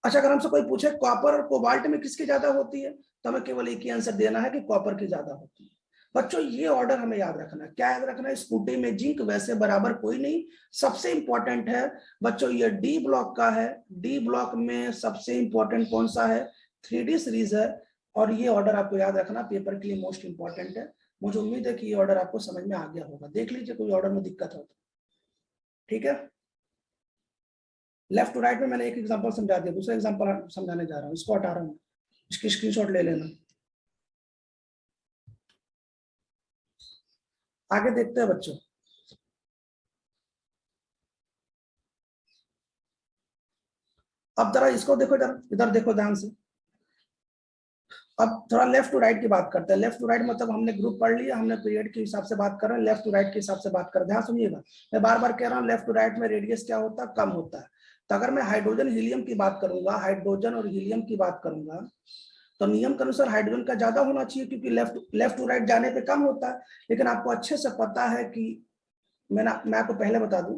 अच्छा अगर हमसे कोई पूछे कॉपर और कोबाल्ट में किसकी ज्यादा होती है, तो हमें केवल एक ही आंसर देना है कि कॉपर की ज्यादा होती है। बच्चों ये ऑर्डर हमें याद रखना है। क्या याद रखना है? स्कूटी में जिंक, वैसे बराबर कोई नहीं। सबसे इंपॉर्टेंट है बच्चों ये डी ब्लॉक का है, डी ब्लॉक में सबसे इंपॉर्टेंट कौन सा है? 3D सीरीज है। और ये ऑर्डर आपको याद रखना, पेपर के लिए मोस्ट इंपॉर्टेंट है। मुझे उम्मीद है कि ये ऑर्डर आपको समझ में आ गया होगा। देख लीजिए कोई ऑर्डर में दिक्कत हो तो, ठीक है। लेफ्ट टू राइट में मैंने एक एग्जांपल समझा दिया, दूसरा एग्जांपल समझाने जा रहा हूँ, इसको हटा रहा हूँ, इसकी स्क्रीनशॉट ले लेना। आगे देखते हैं बच्चों। अब जरा इसको देखो, इधर देखो ध्यान से। अब थोड़ा लेफ्ट टू राइट की बात करते हैं। लेफ्ट टू राइट मतलब हमने ग्रुप पढ़ लिया, हमने पीरियड के हिसाब से बात कर रहे हैं, लेफ्ट टू राइट के हिसाब से बात कर रहे हैं। ध्यान सुनिएगा, मैं बार बार कह रहा हूँ लेफ्ट टू राइट में रेडियस क्या होता है? कम होता है। तो अगर मैं हाइड्रोजन हीलियम की बात करूंगा, हाइड्रोजन और हीलियम की बात करूंगा, तो नियम के अनुसार हाइड्रोजन का ज्यादा होना चाहिए, क्योंकि लेफ्ट टू राइट जाने पे कम होता है। लेकिन आपको अच्छे से पता है कि मैं आपको पहले बता दूं,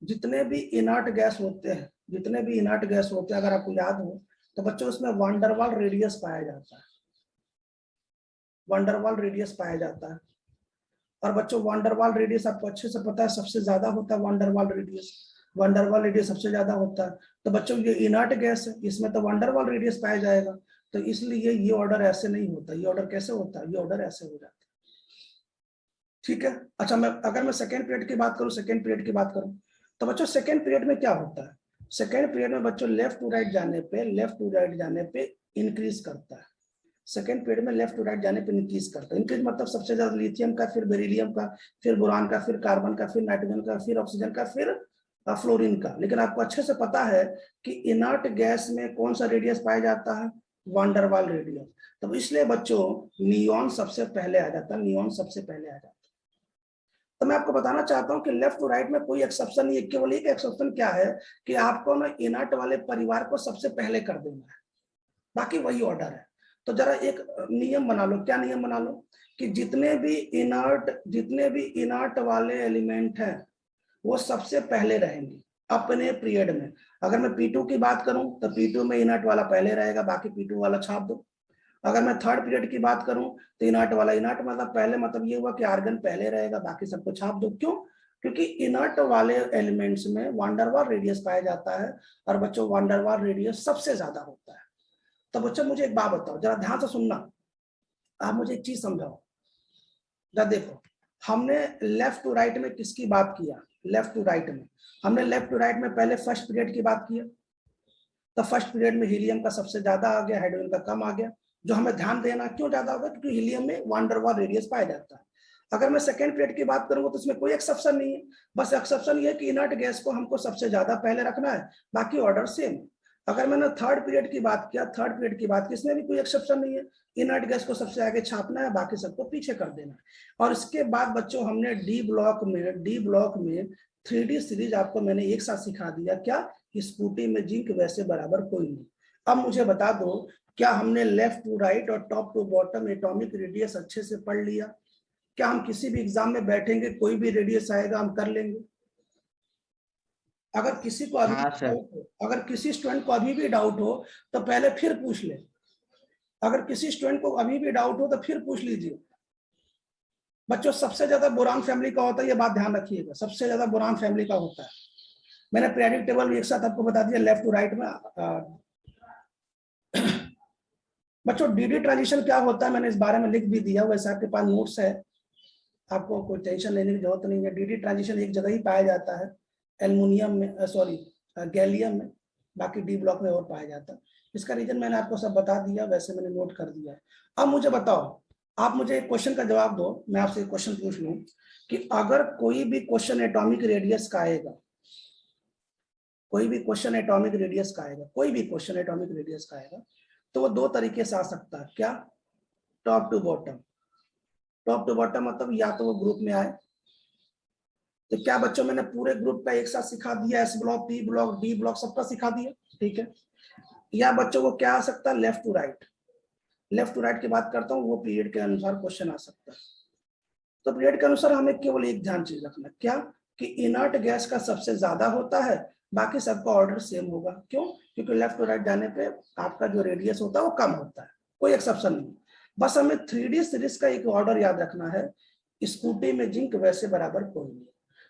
जितने भी इनर्ट गैस होते हैं, जितने भी इनर्ट गैस होते हैं, अगर आपको याद हो तो बच्चों उसमें वंडरवाल रेडियस पाया जाता है, वंडरवाल रेडियस पाया जाता है। और बच्चों वंडरवाल रेडियस आपको अच्छे से पता है, सबसे ज्यादा होता है वंडरवाल रेडियस, वंडरवाल रेडियस सबसे ज्यादा होता है। तो बच्चों ये इनर्ट गैस है, इसमें तो वंडरवाल रेडियस पाया जाएगा, तो इसलिए ये ऑर्डर ऐसे नहीं होता। ये ऑर्डर कैसे होता है? ये ऑर्डर ऐसे हो जाता है, ठीक है। अच्छा, अगर मैं सेकेंड पीरियड की बात करूं, सेकेंड पीरियड की बात करूं, तो बच्चों सेकेंड पीरियड में क्या होता है? सेकेंड पीरियड में बच्चों लेफ्ट टू राइट जाने पे, लेफ्ट टू राइट जाने पे इंक्रीज करता है। सेकेंड पीरियड में लेफ्ट टू राइट जाने पे इंक्रीज करता है। इंक्रीज मतलब सबसे ज्यादा लिथियम का, फिर बेरिलियम का, फिर बोरान का, फिर कार्बन का, फिर नाइट्रोजन का, फिर ऑक्सीजन का, फिर फ्लोरीन का। लेकिन आपको अच्छे से पता है कि इनर्ट गैस में कौन सा रेडियस पाया जाता है? Van der Waals radius. तो इसलिए बच्चों नियॉन सबसे पहले आ जाता है, नियॉन सबसे पहले आ जाता है। तो मैं आपको बताना चाहता हूं कि लेफ्ट टू राइट में कोई एक्सेप्शन नहीं है। केवल एक एक्सेप्शन क्या है कि आपको ना इनर्ट वाले परिवार को सबसे पहले कर देना है, बाकी वही ऑर्डर है। तो जरा एक नियम बना लो। क्या नियम बना लो? कि जितने भी इनर्ट वाले एलिमेंट हैं वो सबसे पहले रहेंगे अपने पीरियड में। अगर मैं P2 की बात करूं तो P2 में इनर्ट वाला पहले रहेगा, बाकी P2 वाला छाप दो। अगर मैं थर्ड पीरियड की बात करूं तो इनर्ट वाला, इनर्ट मतलब पहले, मतलब ये हुआ कि आर्गन पहले रहेगा, बाकी सबको छाप दो। क्यों? क्योंकि इनर्ट वाले एलिमेंट्स में वंडरवाल रेडियस पाया जाता है, और बच्चों वंडरवाल रेडियस सबसे ज्यादा होता है। तो बच्चों मुझे एक बात बताओ, जरा ध्यान से सुनना, आप मुझे एक चीज समझाओ। जरा देखो, हमने लेफ्ट टू राइट में किसकी बात किया? लेफ्ट टू राइट में हमने लेफ्ट टू राइट में पहले फर्स्ट पीरियड की बात की। तो फर्स्ट पीरियड में हीलियम का सबसे ज्यादा आ गया, हाइड्रोजन का कम आ गया। जो हमें ध्यान देना, क्यों ज्यादा होगा? क्योंकि हीलियम में वंडरवाल रेडियस पाया जाता है। अगर मैं सेकंड पीरियड की बात करूंगा तो इसमें कोई एक्सेप्शन नहीं है। बस एक्सेप्शन ये है कि इनर्ट गैस को हमको सबसे ज्यादा पहले रखना है, बाकी ऑर्डर सेम। अगर मैंने थर्ड पीरियड की बात किया, थर्ड पीरियड की बात की, इसमें भी कोई एक्सेप्शन नहीं है। इनर्ट गैस को सबसे आगे छापना है, बाकी सबको पीछे कर देना है। और इसके बाद बच्चों हमने डी ब्लॉक में 3D सीरीज आपको मैंने एक साथ सिखा दिया। क्या? स्कूटी में जिंक वैसे बराबर कोई नहीं। अब मुझे बता दो, क्या हमने लेफ्ट टू राइट और top to bottom atomic radius अच्छे से पढ़ लिया? क्या हम किसी भी एग्जाम में बैठेंगे, कोई भी रेडियस आएगा हम कर लेंगे? अगर किसी को अभी हाँ सर। डाउट हो, अगर किसी स्टूडेंट को अभी भी डाउट हो तो पहले फिर पूछ ले। अगर किसी स्टूडेंट को अभी भी डाउट हो तो फिर पूछ लीजिए। बच्चों सबसे ज्यादा बोरान फैमिली का होता है, ये बात ध्यान रखिएगा, सबसे ज्यादा बोरान फैमिली का होता है। मैंने पीरियोडिक टेबल एक साथ आपको बता दिया लेफ्ट टू राइट में। बच्चों डीडी ट्रांजिशन क्या होता है मैंने इस बारे में लिख भी दिया, वैसे आपके पास नोट्स है, आपको कोई टेंशन लेने की जरूरत नहीं है। डीडी ट्रांजिशन एक जगह ही पाया जाता है, एल्युमिनियम में, सॉरी गैलियम में, बाकी डी ब्लॉक में और पाया जाता है। इसका रीजन मैंने आपको सब बता दिया, वैसे मैंने नोट कर दिया है। अब मुझे बताओ, आप मुझे एक क्वेश्चन का जवाब दो, मैं आपसे एक क्वेश्चन पूछ लूं कि अगर कोई भी क्वेश्चन एटॉमिक रेडियस का आएगा, कोई भी क्वेश्चन एटॉमिक रेडियस का आएगा, कोई भी क्वेश्चन एटॉमिक रेडियस का आएगा, तो वो दो तरीके से आ सकता है। क्या? Top to bottom. Top to bottom मतलब या तो वो ग्रुप में आए, तो क्या बच्चों मैंने पूरे ग्रुप का एक साथ सिखा दिया, S block, P block, D block सबका सिखा दिया, ठीक है। या बच्चों को क्या आ सकता है? Left to right. Left to right की बात करता हूँ, वो पीरियड के अनुसार क्वेश्चन आ सकता है। तो पीरियड के अनुसार हमें केवल एक ध्यान चीज रखना, क्या? कि इनर्ट गैस का सबसे ज्यादा होता है, बाकी सबका ऑर्डर सेम होगा। क्यों? क्योंकि लेफ्ट टू राइट जाने पे आपका जो रेडियस होता है वो कम होता है, कोई एक्सेप्शन नहीं। बस हमें 3D सीरीज का एक ऑर्डर याद रखना है, स्कूटी में जिंक वैसे बराबर कोई नहीं।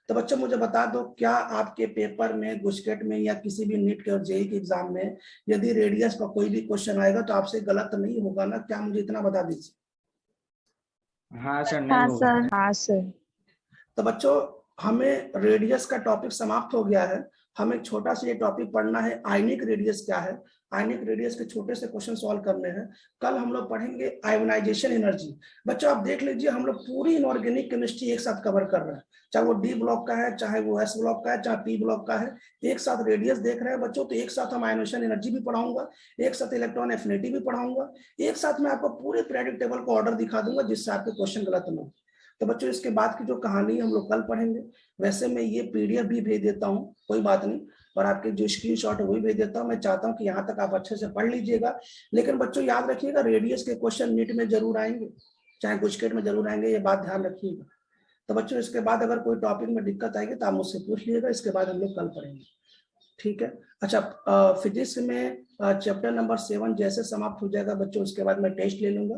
तो बच्चों मुझे बता दो, क्या आपके पेपर में, गुस्केट में, या किसी भी नीट के और जेई के एग्जाम में यदि रेडियस का कोई भी क्वेश्चन आएगा तो आपसे गलत नहीं होगा ना? क्या मुझे इतना बता दीजिए। हाँ सर, नहीं हाँ होगा। सर, हाँ सर। तो बच्चों हमें रेडियस का टॉपिक समाप्त हो गया है। हमें एक छोटा सा ये टॉपिक पढ़ना है, आयनिक रेडियस क्या है। आयनिक रेडियस के छोटे से क्वेश्चन सॉल्व करने हैं। कल हम लोग पढ़ेंगे आयोनाइजेशन एनर्जी। बच्चों आप देख लीजिए, हम लोग पूरी इनऑर्गेनिक केमिस्ट्री एक साथ कवर कर रहे हैं, चाहे वो डी ब्लॉक का है, चाहे वो एस ब्लॉक का है, चाहे पी ब्लॉक का है। एक साथ रेडियस देख रहे हैं बच्चों, तो एक साथ हम आयोनाइजेशन एनर्जी भी पढ़ाऊंगा, एक साथ इलेक्ट्रॉन एफिनिटी भी पढ़ाऊंगा, एक साथ मैं आपको पूरे पीरियोडिक टेबल को ऑर्डर दिखा दूंगा, जिससे आपके क्वेश्चन गलत न हो। तो बच्चों इसके बाद की जो कहानी हम लोग कल पढ़ेंगे। वैसे मैं ये पीडीएफ भी भेज देता हूँ, कोई बात नहीं, और आपके जो स्क्रीनशॉट है वही भेज देता हूँ। मैं चाहता हूँ कि यहाँ तक आप अच्छे से पढ़ लीजिएगा। लेकिन बच्चों याद रखिएगा, रेडियस के क्वेश्चन नीट में जरूर आएंगे, चाहे गुस्केट में जरूर आएंगे, ये बात ध्यान रखिएगा। तो बच्चों इसके बाद अगर कोई टॉपिक में दिक्कत आएगी तो आप मुझसे पूछ लीजिएगा, इसके बाद हम लोग कल पढ़ेंगे, ठीक है। अच्छा, फिजिक्स में चैप्टर नंबर 7 जैसे समाप्त हो जाएगा बच्चों, उसके बाद मैं टेस्ट ले लूंगा,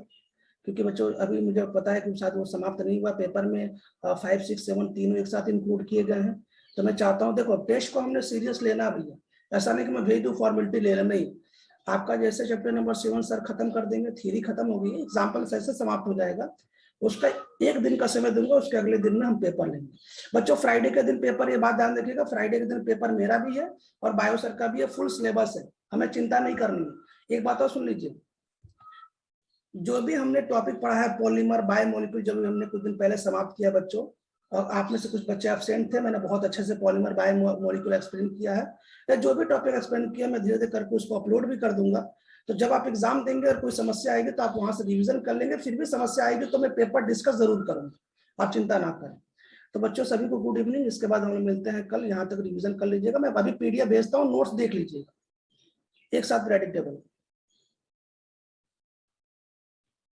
क्योंकि बच्चों अभी मुझे पता है कि शायद वो समाप्त नहीं हुआ, पेपर में 5, 6, 7 तीनों एक साथ इंक्लूड किए गए हैं। तो मैं चाहता हूँ, देखो टेस्ट को हमने सीरियस लेना भी है, ऐसा नहीं कि मैं भेज दूं फॉर्मेलिटी ले लेना, नहीं। आपका जैसे चैप्टर नंबर 7 सर खत्म कर देंगे, थ्योरी खत्म हो गई है, एग्जाम्पल ऐसे समाप्त हो जाएगा, उसका 1 दिन का समय दूंगा, उसके अगले दिन में हम पेपर लेंगे। बच्चों फ्राइडे के दिन पेपर, ये बात ध्यान रखिएगा, फ्राइडे के दिन पेपर मेरा भी है और बायो सर का भी है, फुल सिलेबस है, हमें चिंता नहीं करनी है। एक बात और सुन लीजिए, जो भी हमने टॉपिक पढ़ा है पॉलीमर बायोमोलिक्यूल, जो भी हमने कुछ दिन पहले समाप्त किया बच्चों, और आप में से कुछ बच्चे एब्सेंट थे, मैंने बहुत अच्छे से पॉलीमर बायोमोलिक्यूल एक्सप्लेन किया है, या जो भी टॉपिक एक्सप्लेन किया मैं धीरे धीरे करके उसको अपलोड भी कर दूंगा। तो जब आप एग्जाम देंगे और कोई समस्या आएगी तो आप वहां से रिविजन कर लेंगे, फिर भी समस्या आएगी तो मैं पेपर डिस्कस जरूर करूंगा, आप चिंता ना करें। तो बच्चों सभी को गुड इवनिंग, इसके बाद हम लोग मिलते हैं कल, यहाँ तक रिविजन कर लीजिएगा, मैं अभी पीडीएफ भेजता हूँ, नोट्स देख लीजिएगा एक साथ रेडी टेबल।